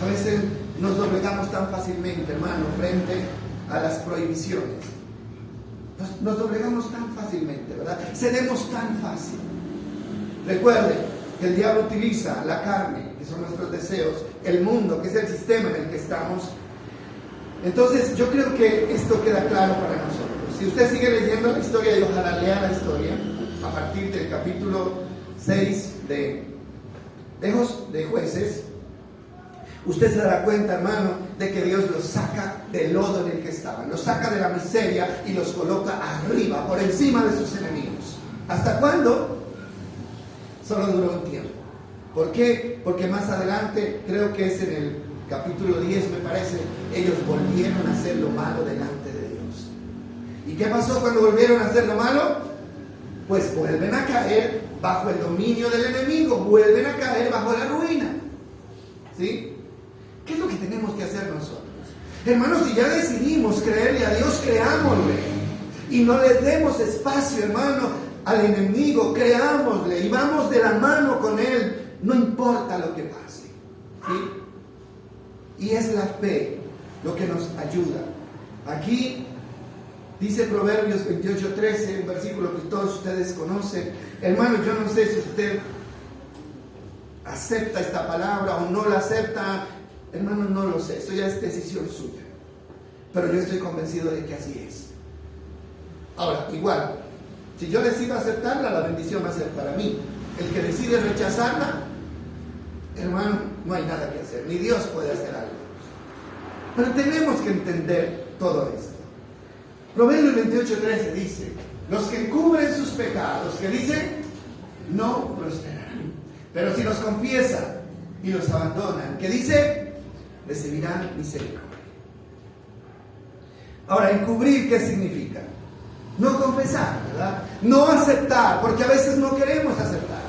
A veces nos doblegamos tan fácilmente, hermano, frente a las prohibiciones. Nos doblegamos tan fácilmente, ¿verdad? Cedemos tan fácil. Recuerden que el diablo utiliza la carne, que son nuestros deseos, el mundo, que es el sistema en el que estamos. Entonces yo creo que esto queda claro para nosotros. Si usted sigue leyendo la historia, y ojalá lea la historia a partir del capítulo 6 de Jueces, usted se dará cuenta, hermano, de que Dios los saca del lodo en el que estaban, los saca de la miseria y los coloca arriba, por encima de sus enemigos. ¿Hasta cuándo? Solo duró un tiempo. ¿Por qué? Porque más adelante, creo que es en el capítulo 10, me parece, ellos volvieron a hacer lo malo delante de Dios. ¿Y qué pasó cuando volvieron a hacer lo malo? Pues vuelven a caer bajo el dominio del enemigo, vuelven a caer bajo la ruina. ¿Sí? ¿Qué es lo que tenemos que hacer nosotros? Hermanos, si ya decidimos creerle a Dios, creámosle. Y no le demos espacio, hermano, al enemigo, creámosle y vamos de la mano con él, no importa lo que pase. ¿Sí? Y es la fe lo que nos ayuda. Aquí dice Proverbios 28:13, un versículo que todos ustedes conocen. Hermano, yo no sé si usted acepta esta palabra o no la acepta. Hermano, no lo sé. Esto ya es decisión suya. Pero yo estoy convencido de que así es. Ahora, igual, si yo decido aceptarla, la bendición va a ser para mí. El que decide rechazarla, hermano, no hay nada que hacer, ni Dios puede hacer algo. Pero tenemos que entender todo esto. Proverbios 28:13 dice: los que encubren sus pecados, que dice, no prosperarán. Pero si los confiesan y los abandonan, que dice, recibirán misericordia. Ahora, encubrir, ¿qué significa? No confesar, ¿verdad? No aceptar, porque a veces no queremos aceptar.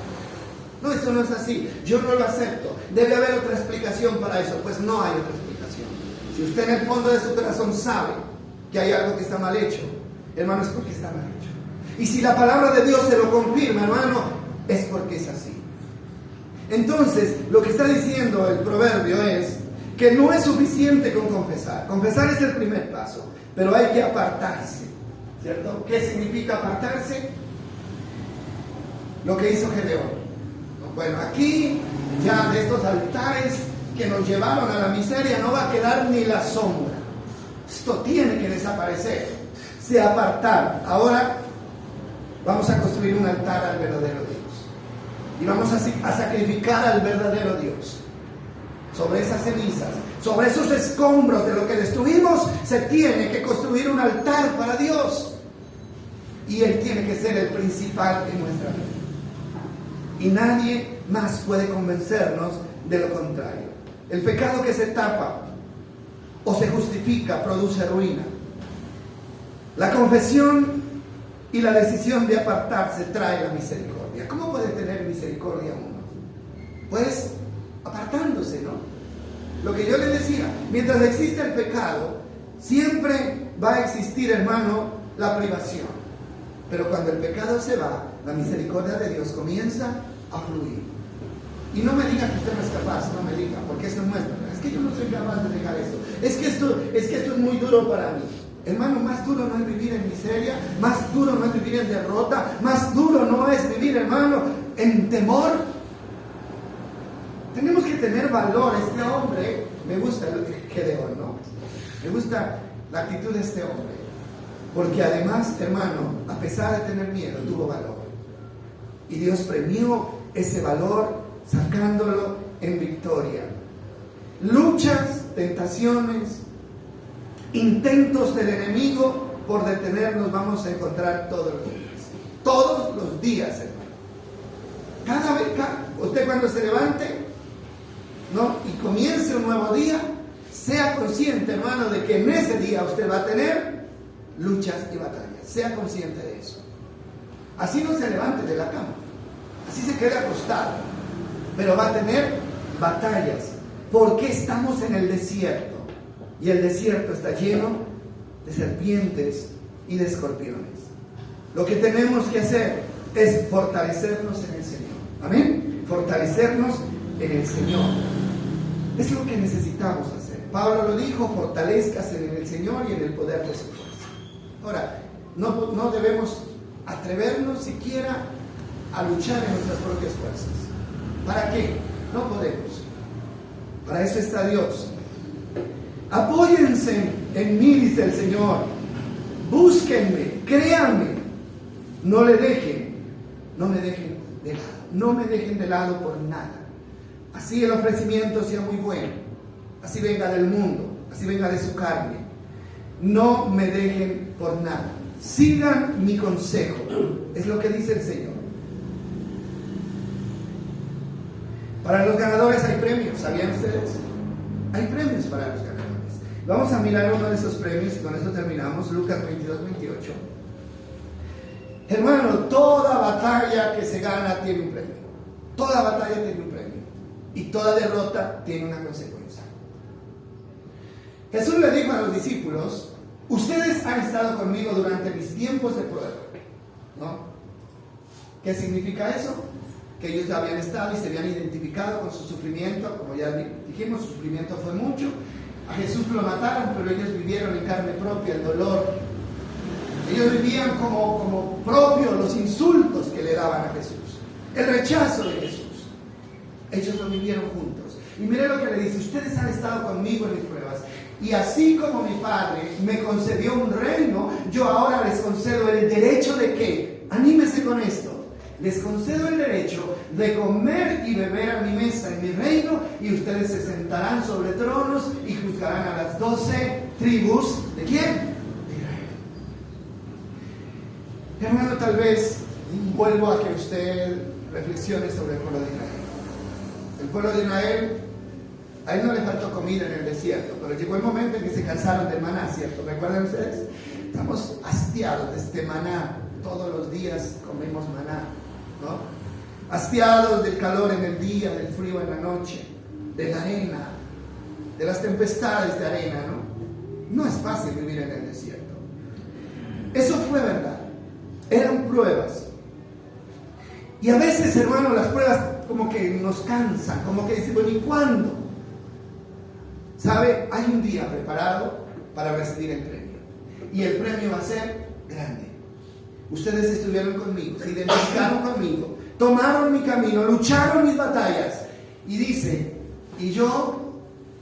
No, eso no es así. Yo no lo acepto. Debe haber otra explicación para eso. Pues no hay otra explicación. Si usted en el fondo de su corazón sabe que hay algo que está mal hecho, hermano, es porque está mal hecho. Y si la palabra de Dios se lo confirma, hermano, es porque es así. Entonces, lo que está diciendo el proverbio es que no es suficiente con confesar. Confesar es el primer paso, pero hay que apartarse, ¿cierto? ¿Qué significa apartarse? Lo que hizo Gedeón. Bueno, aquí ya de estos altares que nos llevaron a la miseria no va a quedar ni la sombra. Esto tiene que desaparecer. Se apartaron. Ahora vamos a construir un altar al verdadero Dios. Y vamos a sacrificar al verdadero Dios. Sobre esas cenizas, sobre esos escombros de lo que destruimos, se tiene que construir un altar para Dios. Y Él tiene que ser el principal en nuestra vida. Y nadie más puede convencernos de lo contrario. El pecado que se tapa o se justifica produce ruina. La confesión y la decisión de apartarse trae la misericordia. ¿Cómo puede tener misericordia uno? Pues apartándose, ¿no? Lo que yo le decía, mientras existe el pecado, siempre va a existir, hermano, la privación. Pero cuando el pecado se va, la misericordia de Dios comienza a fluir. Y no me diga que usted no es capaz, no me diga, porque eso no es verdad. Es que yo no soy capaz de dejar esto. Es que esto es muy duro para mí. Hermano, más duro no es vivir en miseria, más duro no es vivir en derrota, más duro no es vivir, hermano, en temor. Tenemos que tener valor. Este hombre, me gusta Gedeón, ¿no? Me gusta la actitud de este hombre. Porque además, hermano, a pesar de tener miedo, tuvo valor. Y Dios premió ese valor sacándolo en victoria. Luchas, tentaciones, intentos del enemigo por detenernos vamos a encontrar todos los días. Todos los días, hermano. Cada vez, usted cuando se levante, ¿no?, y comience un nuevo día, sea consciente, hermano, de que en ese día usted va a tener luchas y batallas. Sea consciente de eso. Así no se levante de la cama, así se quede acostado, pero va a tener batallas, porque estamos en el desierto, y el desierto está lleno de serpientes y de escorpiones. Lo que tenemos que hacer es fortalecernos en el Señor. Amén. Fortalecernos en el Señor. Es lo que necesitamos hacer. Pablo lo dijo: fortalezcase en el Señor y en el poder de su fuerza. Ahora, no debemos atrevernos siquiera a luchar en nuestras propias fuerzas. ¿Para qué? No podemos. Para eso está Dios. Apóyense en mí, dice el Señor. Búsquenme, créanme. No me dejen de lado. No me dejen de lado por nada. Así el ofrecimiento sea muy bueno, así venga del mundo, así venga de su carne. No me dejen por nada. Sigan mi consejo. Es lo que dice el Señor. Para los ganadores hay premios, ¿sabían ustedes? Hay premios para los ganadores. Vamos a mirar uno de esos premios y con esto terminamos. Lucas 22-28. Hermano, toda batalla que se gana tiene un premio. Toda batalla tiene un premio. Y toda derrota tiene una consecuencia. Jesús le dijo a los discípulos: ustedes han estado conmigo durante mis tiempos de prueba, ¿no? ¿Qué significa eso? Que ellos habían estado y se habían identificado con su sufrimiento. Como ya dijimos, su sufrimiento fue mucho. A Jesús lo mataron, pero ellos vivieron en carne propia el dolor. Ellos vivían como propio los insultos que le daban a Jesús, el rechazo de Jesús. Ellos lo vivieron juntos. Y mire lo que le dice: ustedes han estado conmigo en mis pruebas, y así como mi Padre me concedió un reino, yo ahora les concedo el derecho de ¿qué? Anímese con esto. Les concedo el derecho de comer y beber a mi mesa en mi reino, y ustedes se sentarán sobre tronos y juzgarán a las 12 tribus. ¿De quién? De Israel. Hermano, tal vez vuelvo a que usted reflexione sobre el pueblo de Israel. El pueblo de Israel A él no le faltó comida en el desierto, pero llegó el momento en que se cansaron del maná, ¿cierto? ¿Recuerdan ustedes? Estamos hastiados de este maná. Todos los días comemos maná, ¿no? Hastiados del calor en el día, del frío en la noche, de la arena, de las tempestades de arena, ¿no? No es fácil vivir en el desierto. Eso fue verdad. Eran pruebas. Y a veces, hermano, las pruebas como que nos cansan, como que decimos, ¿y cuándo? ¿Sabe? Hay un día preparado para recibir el premio. Y el premio va a ser grande. Ustedes estuvieron conmigo, se identificaron conmigo, tomaron mi camino, lucharon mis batallas. Y dice, y yo,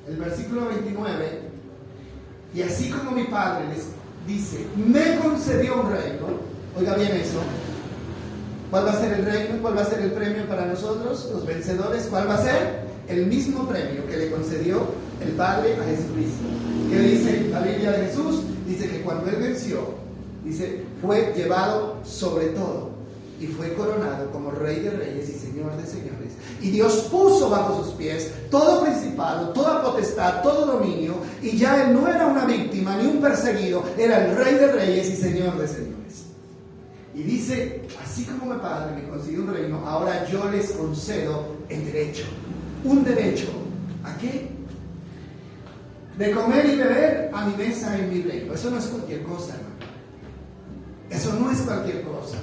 el versículo 29, y así como mi Padre les dice, me concedió un reino. Oiga bien eso. ¿Cuál va a ser el reino? ¿Cuál va a ser el premio para nosotros, los vencedores? ¿Cuál va a ser? El mismo premio que le concedió el Padre a Jesucristo. ¿Qué dice la Biblia de Jesús? Dice que cuando Él venció, dice, fue llevado sobre todo y fue coronado como Rey de Reyes y Señor de Señores. Y Dios puso bajo sus pies todo principado, toda potestad, todo dominio, y ya Él no era una víctima ni un perseguido, era el Rey de Reyes y Señor de Señores. Y dice, así como mi Padre me concedió un reino, ahora yo les concedo el derecho. Un derecho. ¿A qué? De comer y beber a mi mesa en mi reino. Eso no es cualquier cosa, hermano. Eso no es cualquier cosa.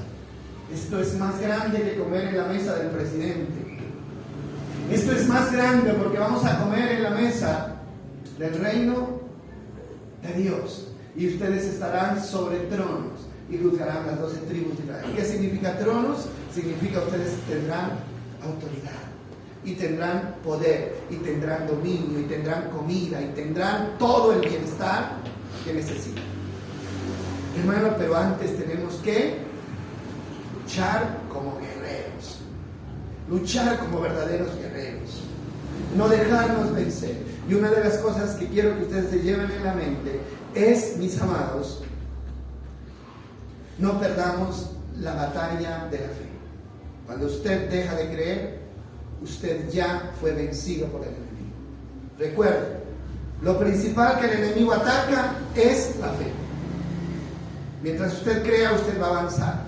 Esto es más grande que comer en la mesa del presidente. Esto es más grande porque vamos a comer en la mesa del reino de Dios. Y ustedes estarán sobre tronos y juzgarán las 12 tribus de Israel. ¿Qué significa tronos? Significa ustedes tendrán autoridad, y tendrán poder, y tendrán dominio, y tendrán comida, y tendrán todo el bienestar que necesitan. Hermano, pero antes tenemos que luchar como guerreros, luchar como verdaderos guerreros, no dejarnos vencer. Y una de las cosas que quiero que ustedes se lleven en la mente es, mis amados, no perdamos la batalla de la fe. Cuando usted deja de creer, usted ya fue vencido por el enemigo. Recuerde, lo principal que el enemigo ataca es la fe. Mientras usted crea, usted va a avanzar.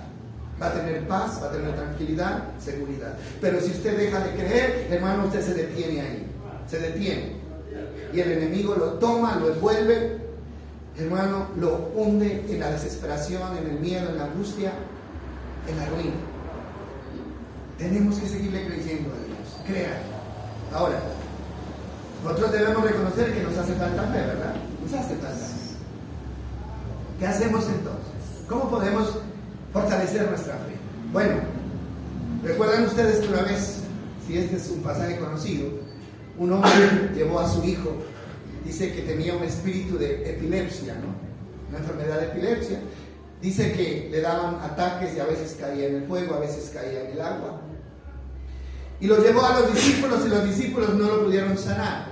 Va a tener paz, va a tener tranquilidad, seguridad. Pero si usted deja de creer, hermano, usted se detiene ahí. Se detiene. Y el enemigo lo toma, lo envuelve, hermano, lo hunde en la desesperación, en el miedo, en la angustia, en la ruina. Tenemos que seguirle creyendo a Dios. Crea. Ahora, nosotros debemos reconocer que nos hace falta fe, ¿verdad? Nos hace falta fe. ¿Qué hacemos entonces? ¿Cómo podemos fortalecer nuestra fe? Bueno, recuerdan ustedes que una vez, si este es un pasaje conocido, un hombre llevó a su hijo, dice que tenía un espíritu de epilepsia, ¿no? Una enfermedad de epilepsia. Dice que le daban ataques y a veces caía en el fuego, a veces caía en el agua. Y lo llevó a los discípulos y los discípulos no lo pudieron sanar.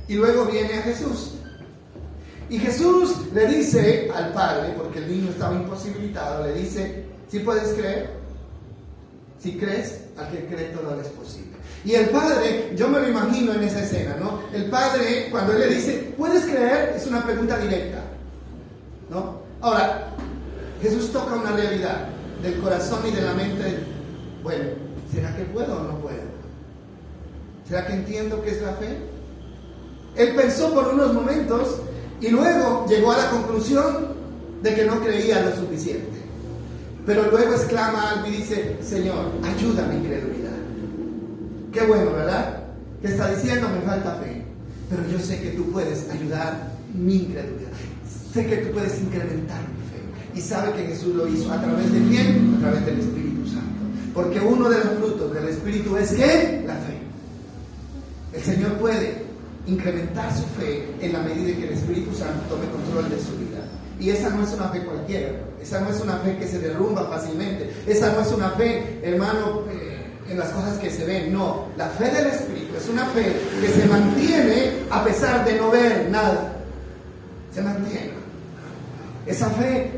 Y luego viene a Jesús. Y Jesús le dice al padre, porque el niño estaba imposibilitado, le dice, ¿sí puedes creer? Si crees, al que cree todo es posible. Y el padre, yo me lo imagino en esa escena, ¿no? El padre, cuando él le dice, ¿puedes creer? Es una pregunta directa, ¿no? Ahora, Jesús toca una realidad del corazón y de la mente. Bueno, ¿será que puedo o no puedo? ¿Será que entiendo qué es la fe? Él pensó por unos momentos y luego llegó a la conclusión de que no creía lo suficiente. Pero luego exclama algo y dice, Señor, ayuda a mi incredulidad. Qué bueno, ¿verdad? Que está diciendo, me falta fe, pero yo sé que tú puedes ayudar mi incredulidad. Sé que tú puedes incrementar mi fe. Y sabe que Jesús lo hizo. ¿A través de quién? A través del Espíritu Santo. Porque uno de los frutos del Espíritu es ¿qué? La fe. El Señor puede incrementar su fe en la medida en que el Espíritu Santo tome control de su vida. Y esa no es una fe cualquiera. Esa no es una fe que se derrumba fácilmente. Esa no es una fe, hermano, en las cosas que se ven. No, la fe del Espíritu es una fe que se mantiene a pesar de no ver nada. Se mantiene. Esa fe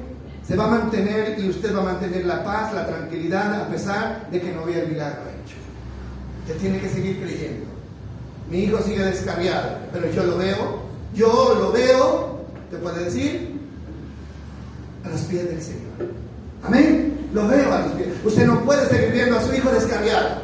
se va a mantener y usted va a mantener la paz, la tranquilidad, a pesar de que no vea el milagro hecho. Usted tiene que seguir creyendo. Mi hijo sigue descarriado, pero yo lo veo, ¿te puede decir? A los pies del Señor. Amén. Lo veo a los pies. Usted no puede seguir viendo a su hijo descarriado,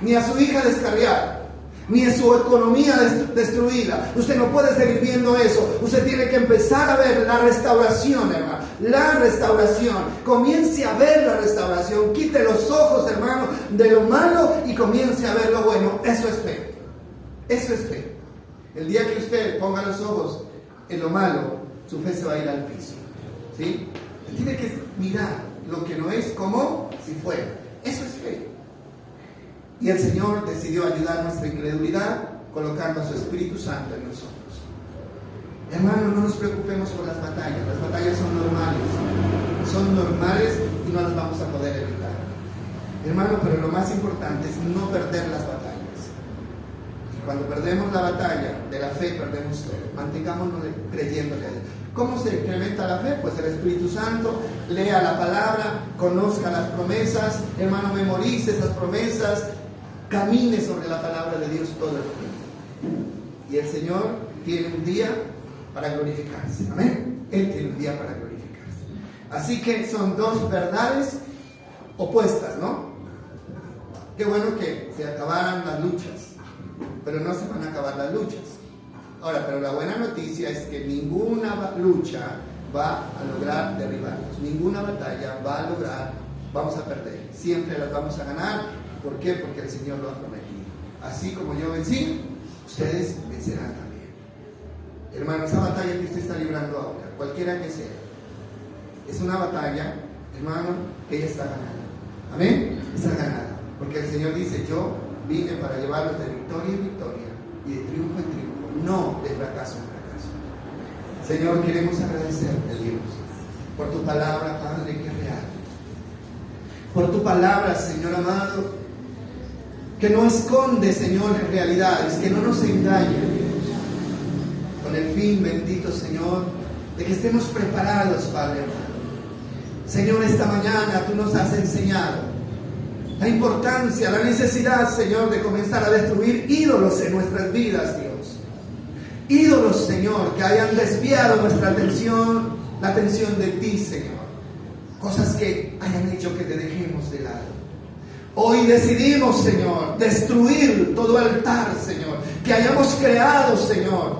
ni a su hija descarriada, ni a su economía destruida. Usted no puede seguir viendo eso. Usted tiene que empezar a ver la restauración, hermano. La restauración. Comience a ver la restauración. Quite los ojos, hermano, de lo malo y comience a ver lo bueno. Eso es fe. Eso es fe. El día que usted ponga los ojos en lo malo, su fe se va a ir al piso. ¿Sí? Tiene que mirar lo que no es como si fuera. Eso es fe. Y el Señor decidió ayudar nuestra incredulidad colocando a su Espíritu Santo en nosotros. Hermano, no nos preocupemos por las batallas. Las batallas son normales. Son normales y no las vamos a poder evitar. Hermano, pero lo más importante es no perder las batallas. Y cuando perdemos la batalla de la fe, perdemos todo. Mantengámonos creyéndole a Dios. ¿Cómo se incrementa la fe? Pues el Espíritu Santo, lea la palabra, conozca las promesas, hermano, memorice esas promesas, camine sobre la palabra de Dios todo el tiempo. Y el Señor tiene un día para glorificarse. Amén. Él tiene un día para glorificarse. Así que son dos verdades opuestas, ¿no? Qué bueno que se acabaran las luchas, pero no se van a acabar las luchas. Ahora, pero la buena noticia es que ninguna lucha va a lograr derribarnos. Ninguna batalla va a lograr, vamos a perder. Siempre las vamos a ganar. ¿Por qué? Porque el Señor lo ha prometido. Así como yo vencí, ustedes vencerán también. Hermano, esa batalla que usted está librando ahora, cualquiera que sea, es una batalla, hermano, que ella está ganando. Amén. Está ganada. Porque el Señor dice, yo vine para llevarlos de victoria en victoria y de triunfo en triunfo. No de fracaso en fracaso. Señor, queremos agradecerte, Dios, por tu palabra, Padre, que es real. Por tu palabra, Señor amado, que no esconde, Señor, realidades, que no nos engaña, Dios. Con el fin, bendito Señor, de que estemos preparados, Padre amado. Señor, esta mañana tú nos has enseñado la importancia, la necesidad, Señor, de comenzar a destruir ídolos en nuestras vidas, Dios. Ídolos, Señor, que hayan desviado nuestra atención, la atención de ti, Señor. Cosas que hayan hecho que te dejemos de lado. Hoy decidimos, Señor, destruir todo altar, Señor, que hayamos creado, Señor,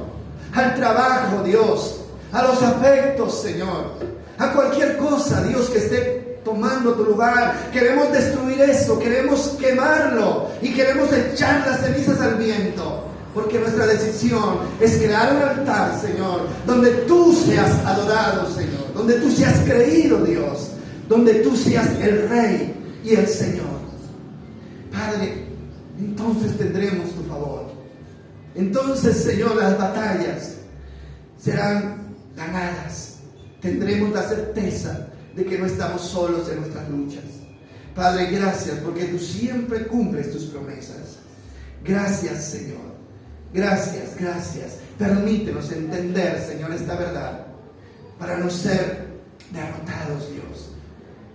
al trabajo, Dios, a los afectos, Señor, a cualquier cosa, Dios, que esté tomando tu lugar. Queremos destruir eso, queremos quemarlo y queremos echar las cenizas al viento. Porque nuestra decisión es crear un altar, Señor, donde tú seas adorado, Señor, donde tú seas creído, Dios, donde tú seas el Rey y el Señor. Padre, entonces tendremos tu favor. Entonces, Señor, las batallas serán ganadas. Tendremos la certeza de que no estamos solos en nuestras luchas. Padre, gracias porque tú siempre cumples tus promesas. Gracias, Señor. Gracias, gracias. Permítenos entender, Señor, esta verdad para no ser derrotados, Dios.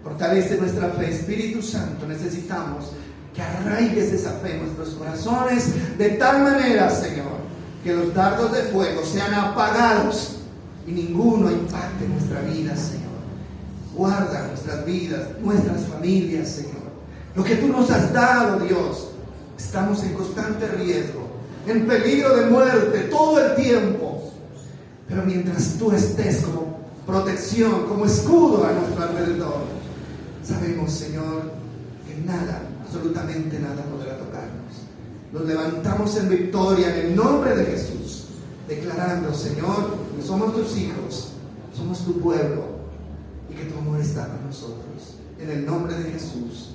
Fortalece nuestra fe, Espíritu Santo. Necesitamos que arraigues esa fe en nuestros corazones de tal manera, Señor, que los dardos de fuego sean apagados y ninguno impacte nuestra vida, Señor. Guarda nuestras vidas, nuestras familias, Señor. Lo que tú nos has dado, Dios, estamos en constante riesgo, en peligro de muerte todo el tiempo. Pero mientras tú estés como protección, como escudo a nuestro alrededor, sabemos, Señor, que nada, absolutamente nada podrá tocarnos. Nos levantamos en victoria en el nombre de Jesús, declarando, Señor, que somos tus hijos, somos tu pueblo y que tu amor está con nosotros. En el nombre de Jesús.